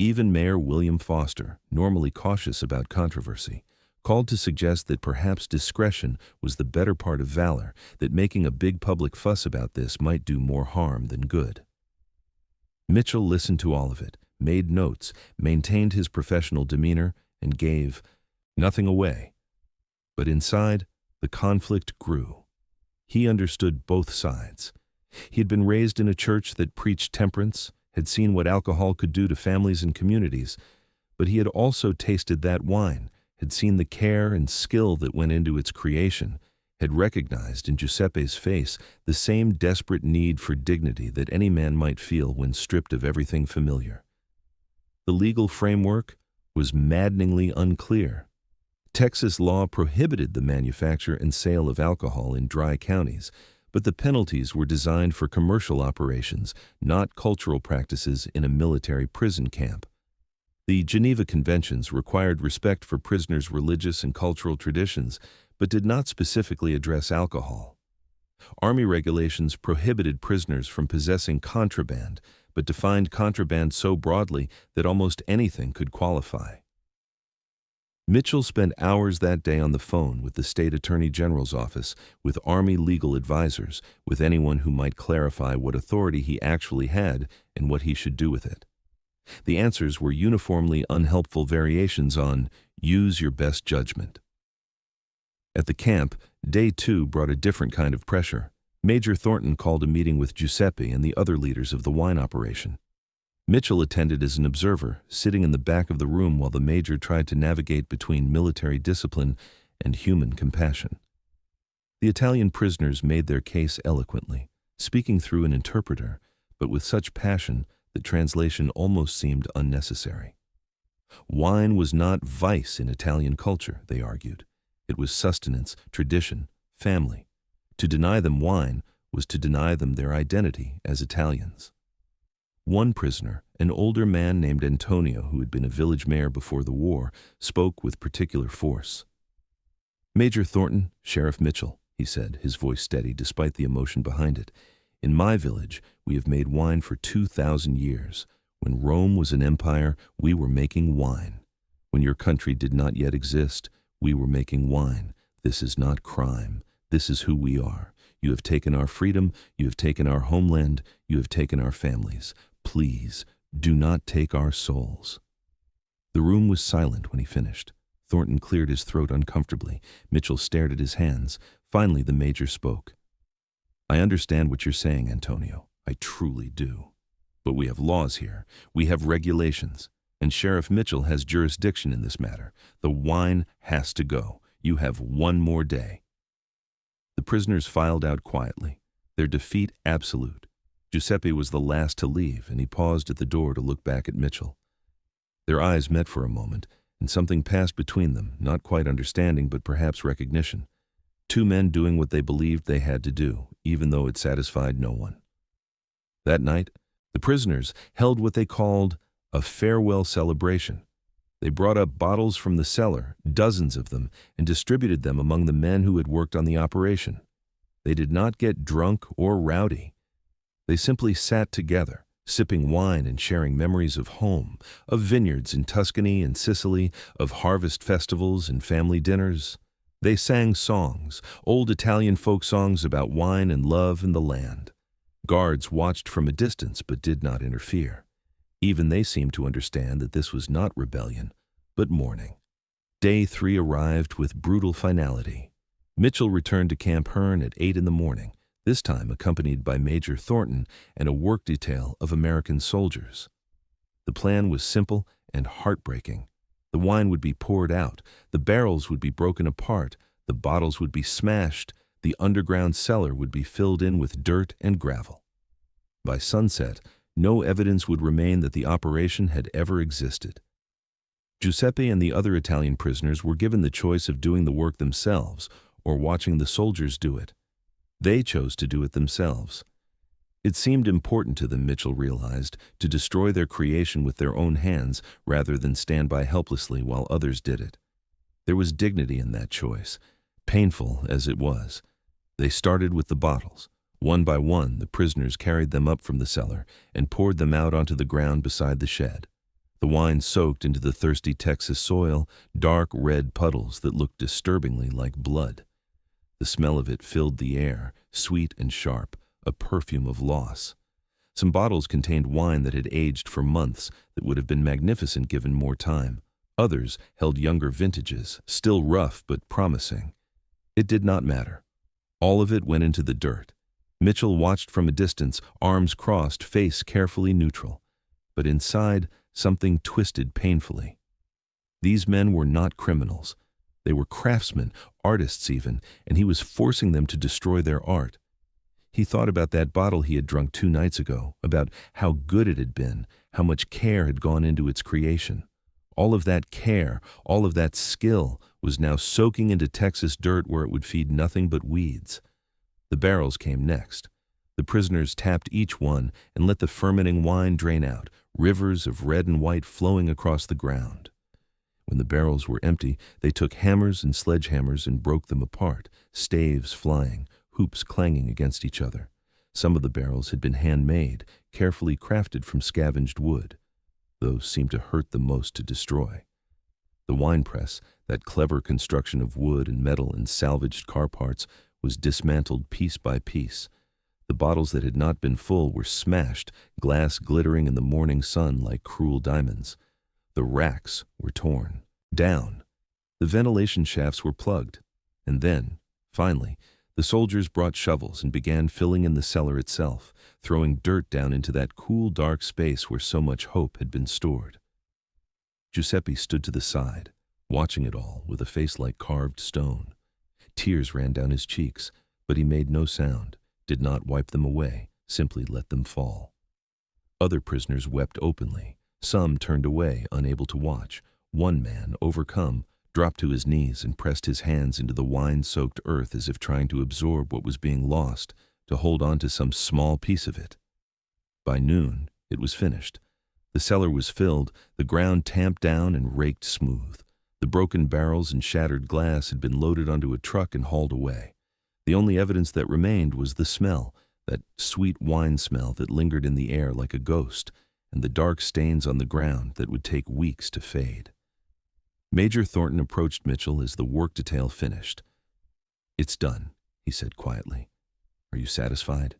Even Mayor William Foster, normally cautious about controversy, called to suggest that perhaps discretion was the better part of valor, that making a big public fuss about this might do more harm than good. Mitchell listened to all of it, made notes, maintained his professional demeanor, and gave nothing away. But inside, the conflict grew. He understood both sides. He had been raised in a church that preached temperance, had seen what alcohol could do to families and communities, but he had also tasted that wine, had seen the care and skill that went into its creation, had recognized in Giuseppe's face the same desperate need for dignity that any man might feel when stripped of everything familiar. The legal framework was maddeningly unclear. Texas law prohibited the manufacture and sale of alcohol in dry counties, but the penalties were designed for commercial operations, not cultural practices in a military prison camp. The Geneva Conventions required respect for prisoners' religious and cultural traditions, but did not specifically address alcohol. Army regulations prohibited prisoners from possessing contraband, but defined contraband so broadly that almost anything could qualify. Mitchell spent hours that day on the phone with the State Attorney General's office, with Army legal advisors, with anyone who might clarify what authority he actually had and what he should do with it. The answers were uniformly unhelpful variations on "use your best judgment." At the camp, Day 2 brought a different kind of pressure. Major Thornton called a meeting with Giuseppe and the other leaders of the wine operation. Mitchell attended as an observer, sitting in the back of the room while the major tried to navigate between military discipline and human compassion. The Italian prisoners made their case eloquently, speaking through an interpreter, but with such passion that translation almost seemed unnecessary. Wine was not vice in Italian culture, they argued. It was sustenance, tradition, family. To deny them wine was to deny them their identity as Italians. One prisoner, an older man named Antonio who had been a village mayor before the war, spoke with particular force. "Major Thornton, Sheriff Mitchell," he said, his voice steady despite the emotion behind it, "in my village we have made wine for 2,000 years. When Rome was an empire, we were making wine. When your country did not yet exist, we were making wine. This is not crime. This is who we are. You have taken our freedom, you have taken our homeland, you have taken our families. Please, do not take our souls." The room was silent when he finished. Thornton cleared his throat uncomfortably. Mitchell stared at his hands. Finally, the major spoke. "I understand what you're saying, Antonio. I truly do. But we have laws here. We have regulations. And Sheriff Mitchell has jurisdiction in this matter. The wine has to go. You have one more day." The prisoners filed out quietly, their defeat absolute. Giuseppe was the last to leave, and he paused at the door to look back at Mitchell. Their eyes met for a moment, and something passed between them, not quite understanding but perhaps recognition. Two men doing what they believed they had to do, even though it satisfied no one. That night, the prisoners held what they called a farewell celebration. They brought up bottles from the cellar, dozens of them, and distributed them among the men who had worked on the operation. They did not get drunk or rowdy. They simply sat together, sipping wine and sharing memories of home, of vineyards in Tuscany and Sicily, of harvest festivals and family dinners. They sang songs, old Italian folk songs about wine and love and the land. Guards watched from a distance but did not interfere. Even they seemed to understand that this was not rebellion, but mourning. Day 3 arrived with brutal finality. Mitchell returned to Camp Hearn at 8 in the morning, this time accompanied by Major Thornton and a work detail of American soldiers. The plan was simple and heartbreaking. The wine would be poured out, the barrels would be broken apart, the bottles would be smashed, the underground cellar would be filled in with dirt and gravel. By sunset, no evidence would remain that the operation had ever existed. Giuseppe and the other Italian prisoners were given the choice of doing the work themselves or watching the soldiers do it. They chose to do it themselves. It seemed important to them, Mitchell realized, to destroy their creation with their own hands rather than stand by helplessly while others did it. There was dignity in that choice, painful as it was. They started with the bottles. One by one, the prisoners carried them up from the cellar and poured them out onto the ground beside the shed. The wine soaked into the thirsty Texas soil, dark red puddles that looked disturbingly like blood. The smell of it filled the air, sweet and sharp, a perfume of loss. Some bottles contained wine that had aged for months that would have been magnificent given more time. Others held younger vintages, still rough but promising. It did not matter. All of it went into the dirt. Mitchell watched from a distance, arms crossed, face carefully neutral. But inside, something twisted painfully. These men were not criminals. They were craftsmen, artists even, and he was forcing them to destroy their art. He thought about that bottle he had drunk 2 nights ago, about how good it had been, how much care had gone into its creation. All of that care, all of that skill was now soaking into Texas dirt where it would feed nothing but weeds. The barrels came next. The prisoners tapped each one and let the fermenting wine drain out, rivers of red and white flowing across the ground. When the barrels were empty, they took hammers and sledgehammers and broke them apart, staves flying, hoops clanging against each other. Some of the barrels had been handmade, carefully crafted from scavenged wood. Those seemed to hurt the most to destroy. The wine press, that clever construction of wood and metal and salvaged car parts, was dismantled piece by piece. The bottles that had not been full were smashed, glass glittering in the morning sun like cruel diamonds. The racks were torn. Down. The ventilation shafts were plugged. And then, finally, the soldiers brought shovels and began filling in the cellar itself, throwing dirt down into that cool, dark space where so much hope had been stored. Giuseppe stood to the side, watching it all with a face like carved stone. Tears ran down his cheeks, but he made no sound, did not wipe them away, simply let them fall. Other prisoners wept openly. Some turned away, unable to watch. One man, overcome, dropped to his knees and pressed his hands into the wine-soaked earth as if trying to absorb what was being lost, to hold on to some small piece of it. By noon, it was finished. The cellar was filled, the ground tamped down and raked smooth. The broken barrels and shattered glass had been loaded onto a truck and hauled away. The only evidence that remained was the smell, that sweet wine smell that lingered in the air like a ghost, and the dark stains on the ground that would take weeks to fade. Major Thornton approached Mitchell as the work detail finished. "It's done," he said quietly. "Are you satisfied?"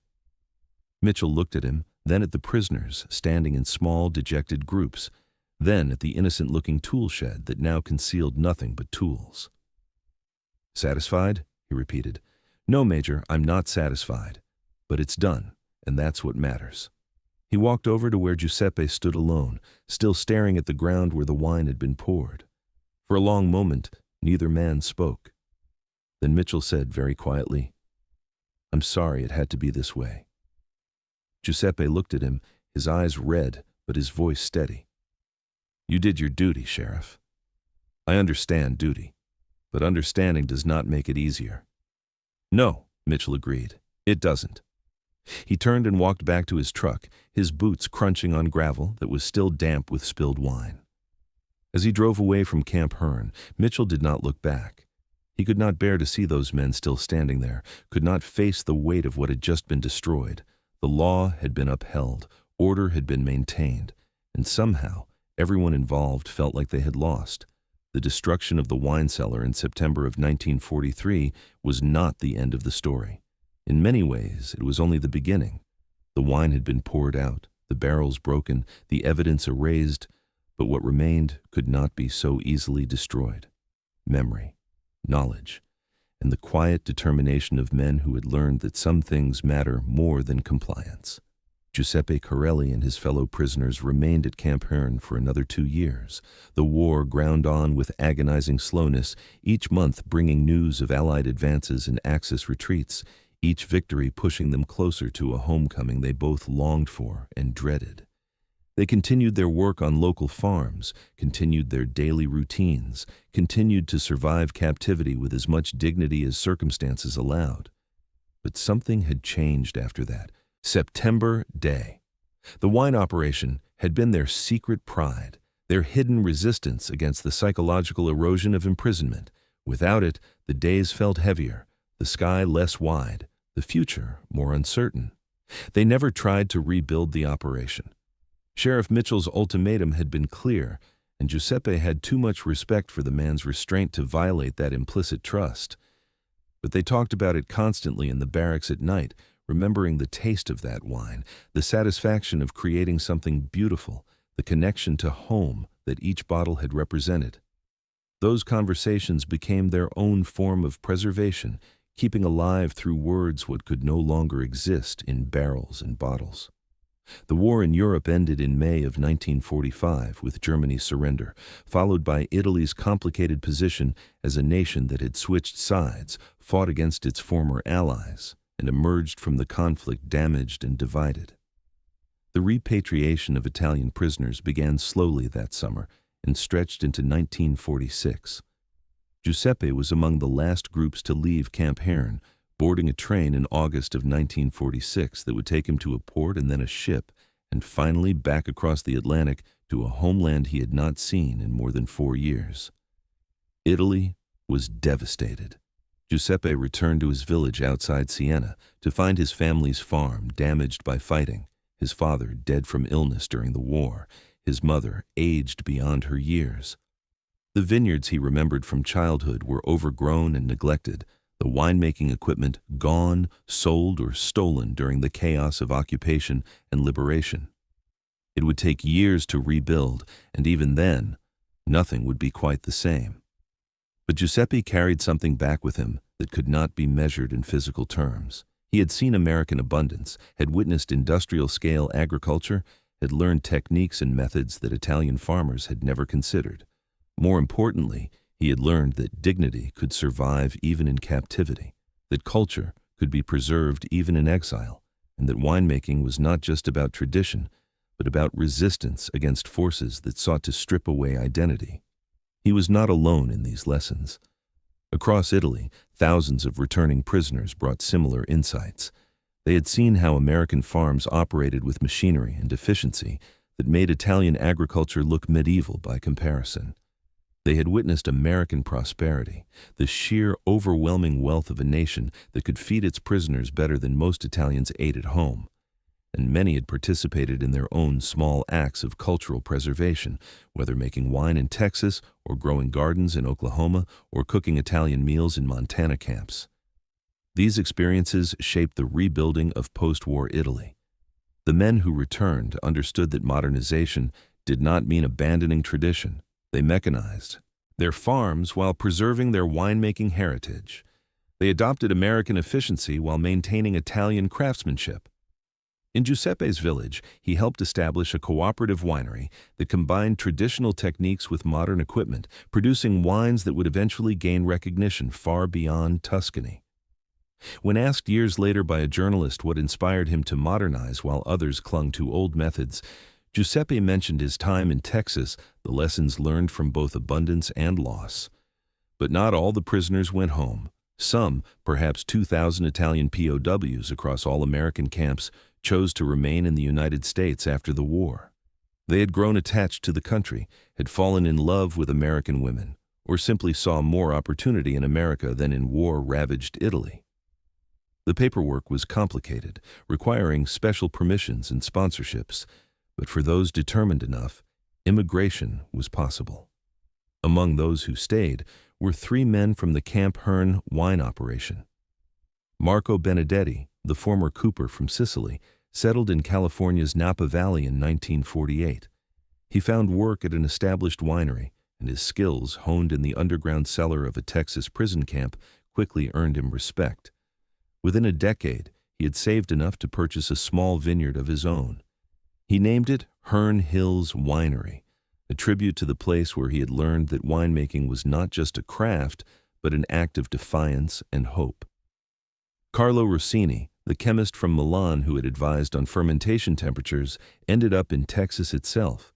Mitchell looked at him, then at the prisoners standing in small, dejected groups, then at the innocent-looking tool shed that now concealed nothing but tools. "Satisfied?" he repeated. "No, Major, I'm not satisfied. But it's done, and that's what matters." He walked over to where Giuseppe stood alone, still staring at the ground where the wine had been poured. For a long moment, neither man spoke. Then Mitchell said very quietly, "I'm sorry it had to be this way." Giuseppe looked at him, his eyes red, but his voice steady. "You did your duty, Sheriff. I understand duty, but understanding does not make it easier. No, Mitchell agreed. It doesn't. He turned and walked back to his truck, his boots crunching on gravel that was still damp with spilled wine. As he drove away from Camp Hearn, Mitchell did not look back. He could not bear to see those men still standing there, could not face the weight of what had just been destroyed. The law had been upheld, order had been maintained, and somehow everyone involved felt like they had lost. The destruction of the wine cellar in September of 1943 was not the end of the story. In many ways, it was only the beginning. The wine had been poured out, the barrels broken, the evidence erased, but what remained could not be so easily destroyed. Memory, knowledge, and the quiet determination of men who had learned that some things matter more than compliance. Giuseppe Corelli and his fellow prisoners remained at Camp Hearn for another 2 years. The war ground on with agonizing slowness, each month bringing news of Allied advances and Axis retreats, each victory pushing them closer to a homecoming they both longed for and dreaded. They continued their work on local farms, continued their daily routines, continued to survive captivity with as much dignity as circumstances allowed. But something had changed after that. September Day. The wine operation had been their secret pride, their hidden resistance against the psychological erosion of imprisonment. Without it, the days felt heavier, the sky less wide, the future more uncertain. They never tried to rebuild the operation. Sheriff Mitchell's ultimatum had been clear, and Giuseppe had too much respect for the man's restraint to violate that implicit trust. But they talked about it constantly in the barracks at night, remembering the taste of that wine, the satisfaction of creating something beautiful, the connection to home that each bottle had represented. Those conversations became their own form of preservation, keeping alive through words what could no longer exist in barrels and bottles. The war in Europe ended in May of 1945 with Germany's surrender, followed by Italy's complicated position as a nation that had switched sides, fought against its former allies, and emerged from the conflict damaged and divided. The repatriation of Italian prisoners began slowly that summer and stretched into 1946. Giuseppe was among the last groups to leave Camp Hearn, boarding a train in August of 1946 that would take him to a port and then a ship, and finally back across the Atlantic to a homeland he had not seen in more than 4 years. Italy was devastated. Giuseppe returned to his village outside Siena to find his family's farm damaged by fighting, his father dead from illness during the war, his mother aged beyond her years. The vineyards he remembered from childhood were overgrown and neglected, the winemaking equipment gone, sold, or stolen during the chaos of occupation and liberation. It would take years to rebuild, and even then, nothing would be quite the same. But Giuseppe carried something back with him that could not be measured in physical terms. He had seen American abundance, had witnessed industrial-scale agriculture, had learned techniques and methods that Italian farmers had never considered. More importantly, he had learned that dignity could survive even in captivity, that culture could be preserved even in exile, and that winemaking was not just about tradition, but about resistance against forces that sought to strip away identity. He was not alone in these lessons. Across Italy, thousands of returning prisoners brought similar insights. They had seen how American farms operated with machinery and efficiency that made Italian agriculture look medieval by comparison. They had witnessed American prosperity, the sheer overwhelming wealth of a nation that could feed its prisoners better than most Italians ate at home. And many had participated in their own small acts of cultural preservation, whether making wine in Texas or growing gardens in Oklahoma or cooking Italian meals in Montana camps. These experiences shaped the rebuilding of post-war Italy. The men who returned understood that modernization did not mean abandoning tradition. They mechanized their farms while preserving their winemaking heritage. They adopted American efficiency while maintaining Italian craftsmanship. In Giuseppe's village, he helped establish a cooperative winery that combined traditional techniques with modern equipment, producing wines that would eventually gain recognition far beyond Tuscany. When asked years later by a journalist what inspired him to modernize while others clung to old methods, Giuseppe mentioned his time in Texas, the lessons learned from both abundance and loss. But not all the prisoners went home. Some, perhaps 2,000 Italian POWs across all American camps, chose to remain in the United States after the war. They had grown attached to the country, had fallen in love with American women, or simply saw more opportunity in America than in war-ravaged Italy. The paperwork was complicated, requiring special permissions and sponsorships, but for those determined enough, immigration was possible. Among those who stayed were 3 men from the Camp Hearn wine operation. Marco Benedetti, the former cooper from Sicily, settled in California's Napa Valley in 1948. He found work at an established winery, and his skills, honed in the underground cellar of a Texas prison camp, quickly earned him respect. Within a decade, he had saved enough to purchase a small vineyard of his own. He named it Hearn Hills Winery, a tribute to the place where he had learned that winemaking was not just a craft, but an act of defiance and hope. Carlo Rossini, the chemist from Milan who had advised on fermentation temperatures, ended up in Texas itself.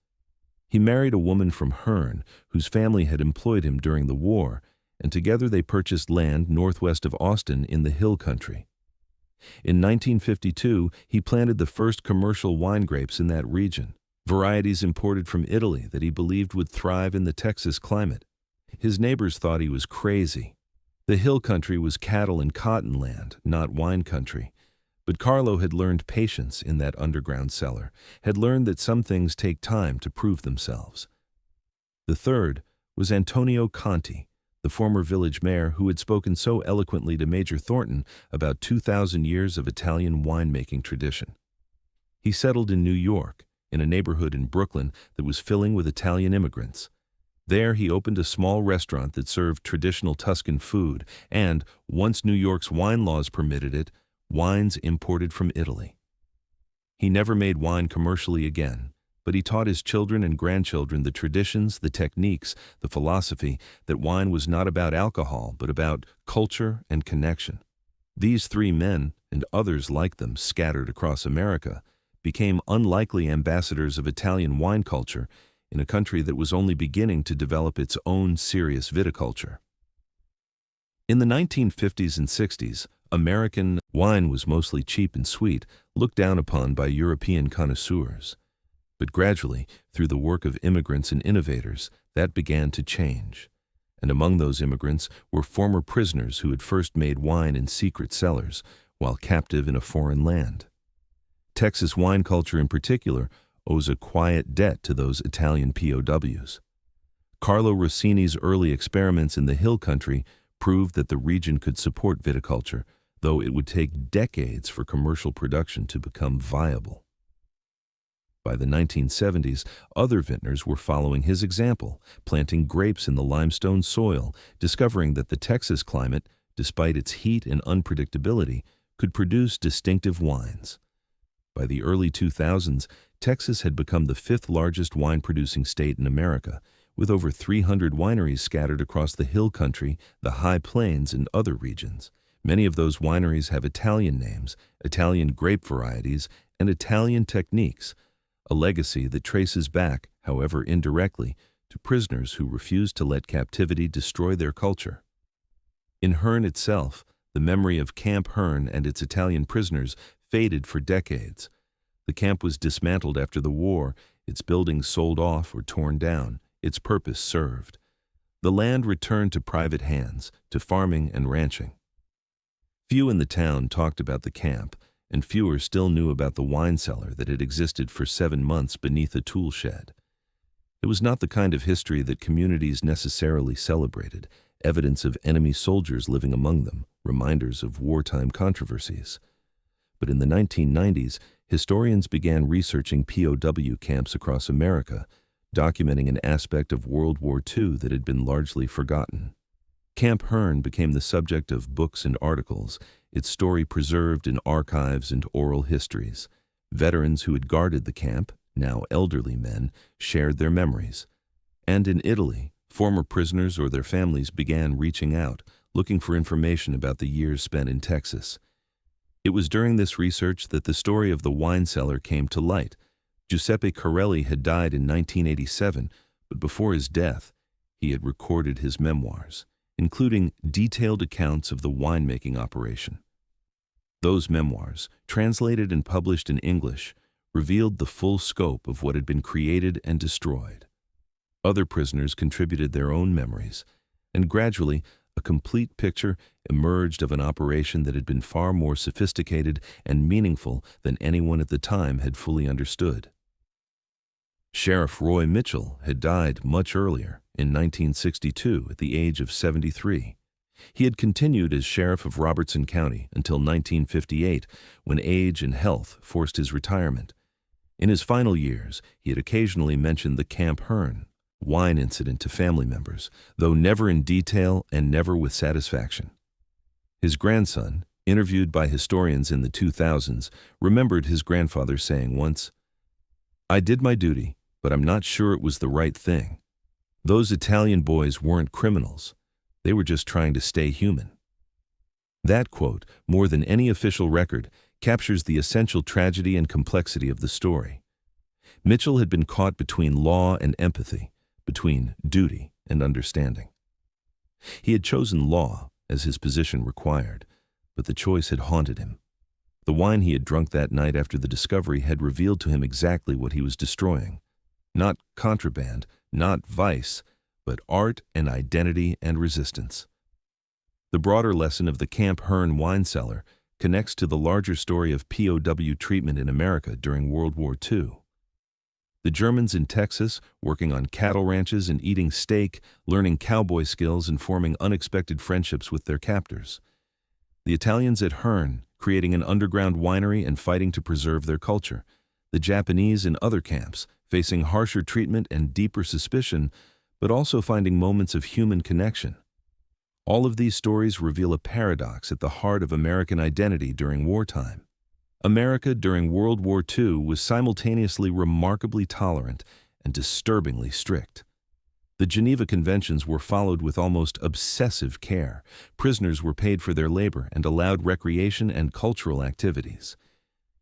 He married a woman from Hearn, whose family had employed him during the war, and together they purchased land northwest of Austin in the Hill Country. In 1952, he planted the first commercial wine grapes in that region, varieties imported from Italy that he believed would thrive in the Texas climate. His neighbors thought he was crazy. The Hill Country was cattle and cotton land, not wine country. But Carlo had learned patience in that underground cellar, had learned that some things take time to prove themselves. The third was Antonio Conti, the former village mayor who had spoken so eloquently to Major Thornton about 2,000 years of Italian winemaking tradition. He settled in New York, in a neighborhood in Brooklyn that was filling with Italian immigrants. There he opened a small restaurant that served traditional Tuscan food and, once New York's wine laws permitted it, wines imported from Italy. He never made wine commercially again, but he taught his children and grandchildren the traditions, the techniques, the philosophy that wine was not about alcohol, but about culture and connection. These 3 men, and others like them scattered across America, became unlikely ambassadors of Italian wine culture in a country that was only beginning to develop its own serious viticulture. In the 1950s and 60s, American wine was mostly cheap and sweet, looked down upon by European connoisseurs. But gradually, through the work of immigrants and innovators, that began to change. And among those immigrants were former prisoners who had first made wine in secret cellars while captive in a foreign land. Texas wine culture in particular owes a quiet debt to those Italian POWs. Carlo Rossini's early experiments in the Hill Country proved that the region could support viticulture, though it would take decades for commercial production to become viable. By the 1970s, other vintners were following his example, planting grapes in the limestone soil, discovering that the Texas climate, despite its heat and unpredictability, could produce distinctive wines. By the early 2000s, Texas had become the 5th largest wine-producing state in America, with over 300 wineries scattered across the Hill Country, the High Plains, and other regions. Many of those wineries have Italian names, Italian grape varieties, and Italian techniques, a legacy that traces back, however indirectly, to prisoners who refused to let captivity destroy their culture. In Hearn itself, the memory of Camp Hearn and its Italian prisoners faded for decades. The camp was dismantled after the war, its buildings sold off or torn down, its purpose served. The land returned to private hands, to farming and ranching. Few in the town talked about the camp, and fewer still knew about the wine cellar that had existed for 7 months beneath a tool shed. It was not the kind of history that communities necessarily celebrated, evidence of enemy soldiers living among them, reminders of wartime controversies. But in the 1990s, historians began researching POW camps across America, documenting an aspect of World War II that had been largely forgotten. Camp Hearn became the subject of books and articles, its story preserved in archives and oral histories. Veterans who had guarded the camp, now elderly men, shared their memories. And in Italy, former prisoners or their families began reaching out, looking for information about the years spent in Texas. It was during this research that the story of the wine cellar came to light. Giuseppe Corelli had died in 1987, but before his death, he had recorded his memoirs. including detailed accounts of the winemaking operation. Those memoirs, translated and published in English, revealed the full scope of what had been created and destroyed. Other prisoners contributed their own memories, and gradually a complete picture emerged of an operation that had been far more sophisticated and meaningful than anyone at the time had fully understood. Sheriff Roy Mitchell had died much earlier, in 1962, at the age of 73. He had continued as sheriff of Robertson County until 1958, when age and health forced his retirement. In his final years, he had occasionally mentioned the Camp Hearn wine incident to family members, though never in detail and never with satisfaction. His grandson, interviewed by historians in the 2000s, remembered his grandfather saying once, "I did my duty, but I'm not sure it was the right thing. Those Italian boys weren't criminals. They were just trying to stay human." That quote, more than any official record, captures the essential tragedy and complexity of the story. Mitchell had been caught between law and empathy, between duty and understanding. He had chosen law, as his position required, but the choice had haunted him. The wine he had drunk that night after the discovery had revealed to him exactly what he was destroying. Not contraband, not vice, but art and identity and resistance. The broader lesson of the Camp Hearn wine cellar connects to the larger story of POW treatment in America during World War II. The Germans in Texas, working on cattle ranches and eating steak, learning cowboy skills and forming unexpected friendships with their captors. The Italians at Hearn, creating an underground winery and fighting to preserve their culture. The Japanese in other camps, facing harsher treatment and deeper suspicion, but also finding moments of human connection. All of these stories reveal a paradox at the heart of American identity during wartime. America during World War II was simultaneously remarkably tolerant and disturbingly strict. The Geneva Conventions were followed with almost obsessive care. Prisoners were paid for their labor and allowed recreation and cultural activities.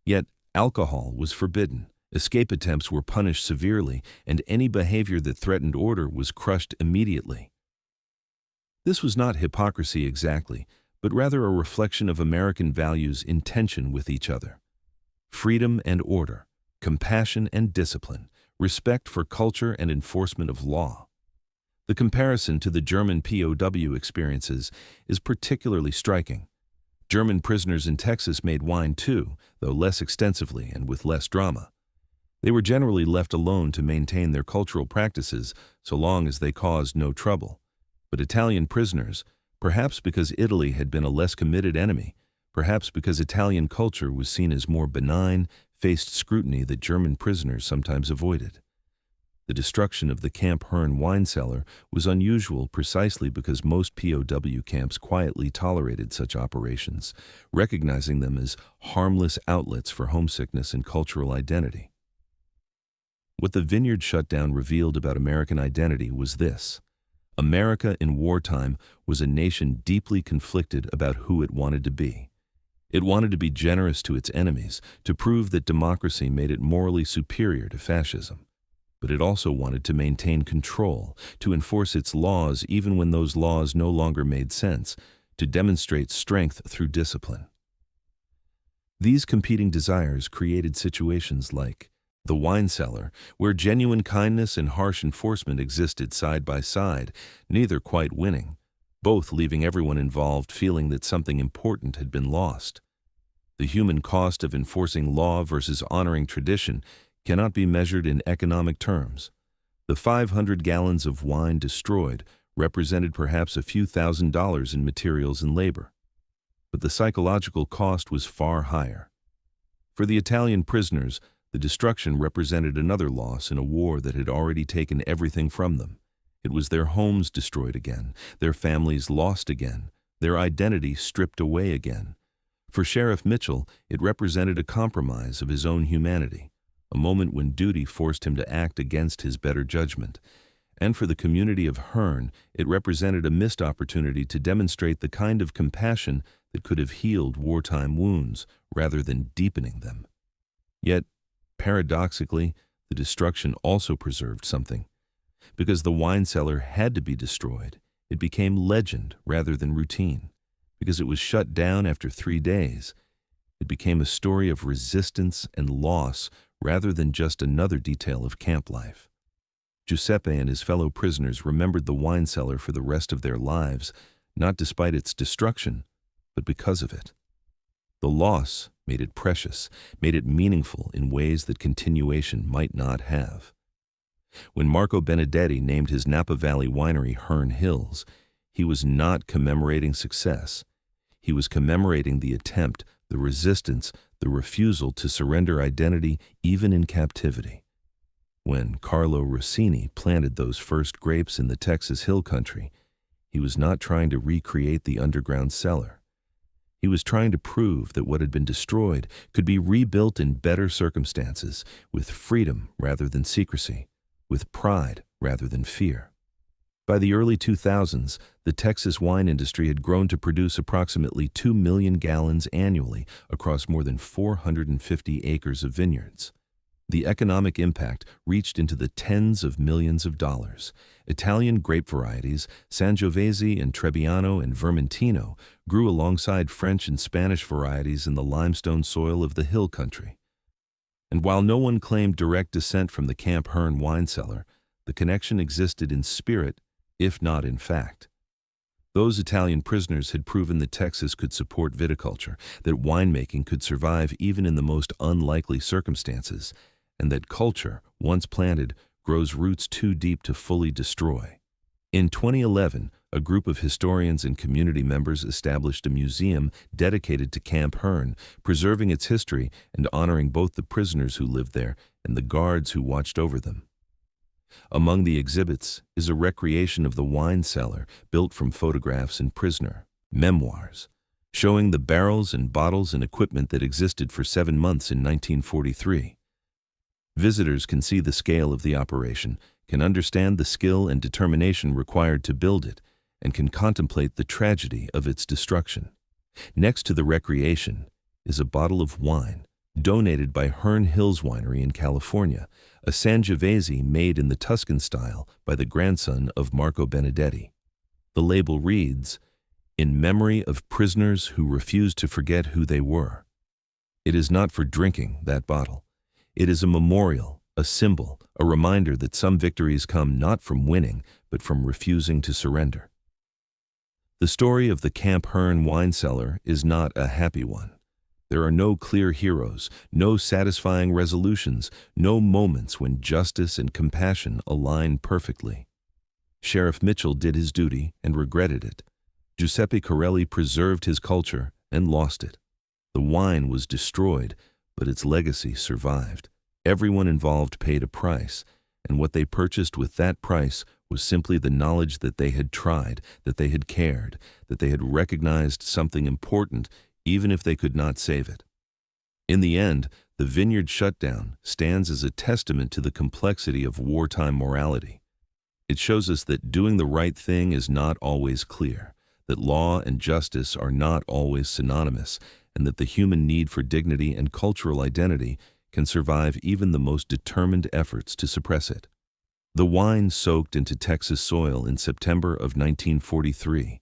Yet, alcohol was forbidden, escape attempts were punished severely, and any behavior that threatened order was crushed immediately. This was not hypocrisy exactly, but rather a reflection of American values in tension with each other. Freedom and order, compassion and discipline, respect for culture and enforcement of law. The comparison to the German POW experiences is particularly striking. German prisoners in Texas made wine too, though less extensively and with less drama. They were generally left alone to maintain their cultural practices so long as they caused no trouble. But Italian prisoners, perhaps because Italy had been a less committed enemy, perhaps because Italian culture was seen as more benign, faced scrutiny that German prisoners sometimes avoided. The destruction of the Camp Hearn wine cellar was unusual precisely because most POW camps quietly tolerated such operations, recognizing them as harmless outlets for homesickness and cultural identity. What the Vineyard shutdown revealed about American identity was this: America in wartime was a nation deeply conflicted about who it wanted to be. It wanted to be generous to its enemies, to prove that democracy made it morally superior to fascism. But it also wanted to maintain control, to enforce its laws even when those laws no longer made sense, to demonstrate strength through discipline. These competing desires created situations like the wine cellar, where genuine kindness and harsh enforcement existed side by side, neither quite winning, both leaving everyone involved feeling that something important had been lost. The human cost of enforcing law versus honoring tradition cannot be measured in economic terms. The 500 gallons of wine destroyed represented perhaps a few $1,000s in materials and labor. But the psychological cost was far higher. For the Italian prisoners, the destruction represented another loss in a war that had already taken everything from them. It was their homes destroyed again, their families lost again, their identity stripped away again. For Sheriff Mitchell, it represented a compromise of his own humanity, a moment when duty forced him to act against his better judgment. And for the community of Hearn, it represented a missed opportunity to demonstrate the kind of compassion that could have healed wartime wounds rather than deepening them. Yet, paradoxically, the destruction also preserved something. Because the wine cellar had to be destroyed, It became legend rather than routine. Because it was shut down after 3 days, it became a story of resistance and loss rather than just another detail of camp life. Giuseppe and his fellow prisoners remembered the wine cellar for the rest of their lives, not despite its destruction, but because of it. The loss made it precious, made it meaningful in ways that continuation might not have. When Marco Benedetti named his Napa Valley winery Herne Hills, he was not commemorating success. He was commemorating the attempt, the resistance, the refusal to surrender identity even in captivity. When Carlo Rossini planted those first grapes in the Texas Hill Country, he was not trying to recreate the underground cellar. He was trying to prove that what had been destroyed could be rebuilt in better circumstances, with freedom rather than secrecy, with pride rather than fear. By the early 2000s, the Texas wine industry had grown to produce approximately 2 million gallons annually across more than 450 acres of vineyards. The economic impact reached into the tens of millions of dollars. Italian grape varieties, Sangiovese and Trebbiano and Vermentino, grew alongside French and Spanish varieties in the limestone soil of the Hill Country. And while no one claimed direct descent from the Camp Herne wine cellar, the connection existed in spirit, if not in fact. Those Italian prisoners had proven that Texas could support viticulture, that winemaking could survive even in the most unlikely circumstances, and that culture, once planted, grows roots too deep to fully destroy. In 2011, a group of historians and community members established a museum dedicated to Camp Herne, preserving its history and honoring both the prisoners who lived there and the guards who watched over them. Among the exhibits is a recreation of the wine cellar built from photographs and prisoner memoirs, showing the barrels and bottles and equipment that existed for 7 months in 1943. Visitors can see the scale of the operation, can understand the skill and determination required to build it, and can contemplate the tragedy of its destruction. Next to the recreation is a bottle of wine, donated by Herne Hills Winery in California, a Sangiovese made in the Tuscan style by the grandson of Marco Benedetti. The label reads, "In memory of prisoners who refused to forget who they were." It is not for drinking, that bottle. It is a memorial, a symbol, a reminder that some victories come not from winning, but from refusing to surrender. The story of the Camp Herne wine cellar is not a happy one. There are no clear heroes, no satisfying resolutions, no moments when justice and compassion align perfectly. Sheriff Mitchell did his duty and regretted it. Giuseppe Corelli preserved his culture and lost it. The wine was destroyed, but its legacy survived. Everyone involved paid a price, and what they purchased with that price was simply the knowledge that they had tried, that they had cared, that they had recognized something important, even if they could not save it. In the end, the Vineyard shutdown stands as a testament to the complexity of wartime morality. It shows us that doing the right thing is not always clear, that law and justice are not always synonymous, and that the human need for dignity and cultural identity can survive even the most determined efforts to suppress it. The wine soaked into Texas soil in September of 1943,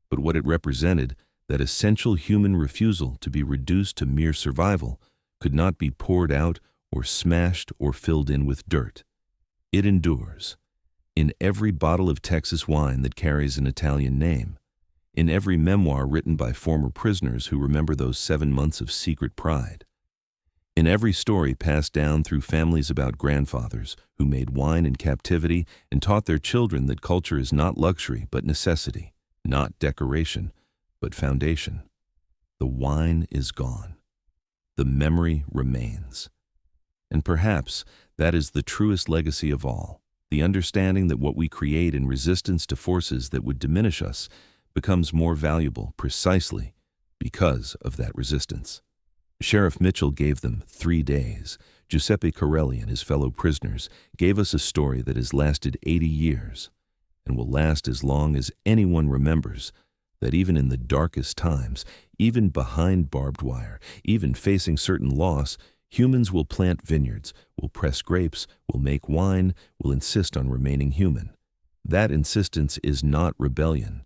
but what it represented, that essential human refusal to be reduced to mere survival, could not be poured out or smashed or filled in with dirt. It endures. In every bottle of Texas wine that carries an Italian name, in every memoir written by former prisoners who remember those 7 months of secret pride, in every story passed down through families about grandfathers who made wine in captivity and taught their children that culture is not luxury but necessity, not decoration, but foundation. The wine is gone. The memory remains. And perhaps that is the truest legacy of all, the understanding that what we create in resistance to forces that would diminish us becomes more valuable precisely because of that resistance. Sheriff Mitchell gave them 3 days. Giuseppe Corelli and his fellow prisoners gave us a story that has lasted 80 years and will last as long as anyone remembers that even in the darkest times, even behind barbed wire, even facing certain loss, humans will plant vineyards, will press grapes, will make wine, will insist on remaining human. That insistence is not rebellion.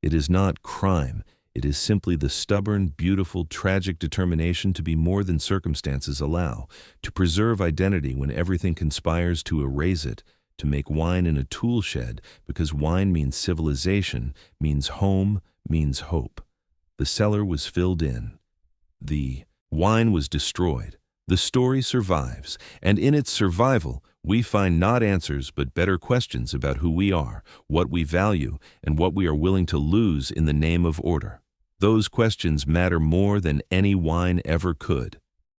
It is not crime. It is simply the stubborn, beautiful, tragic determination to be more than circumstances allow, to preserve identity when everything conspires to erase it, to make wine in a tool shed because wine means civilization, means home, means hope. The cellar was filled in. The wine was destroyed. The story survives, and in its survival, we find not answers but better questions about who we are, what we value, and what we are willing to lose in the name of order. Those questions matter more than any wine ever could.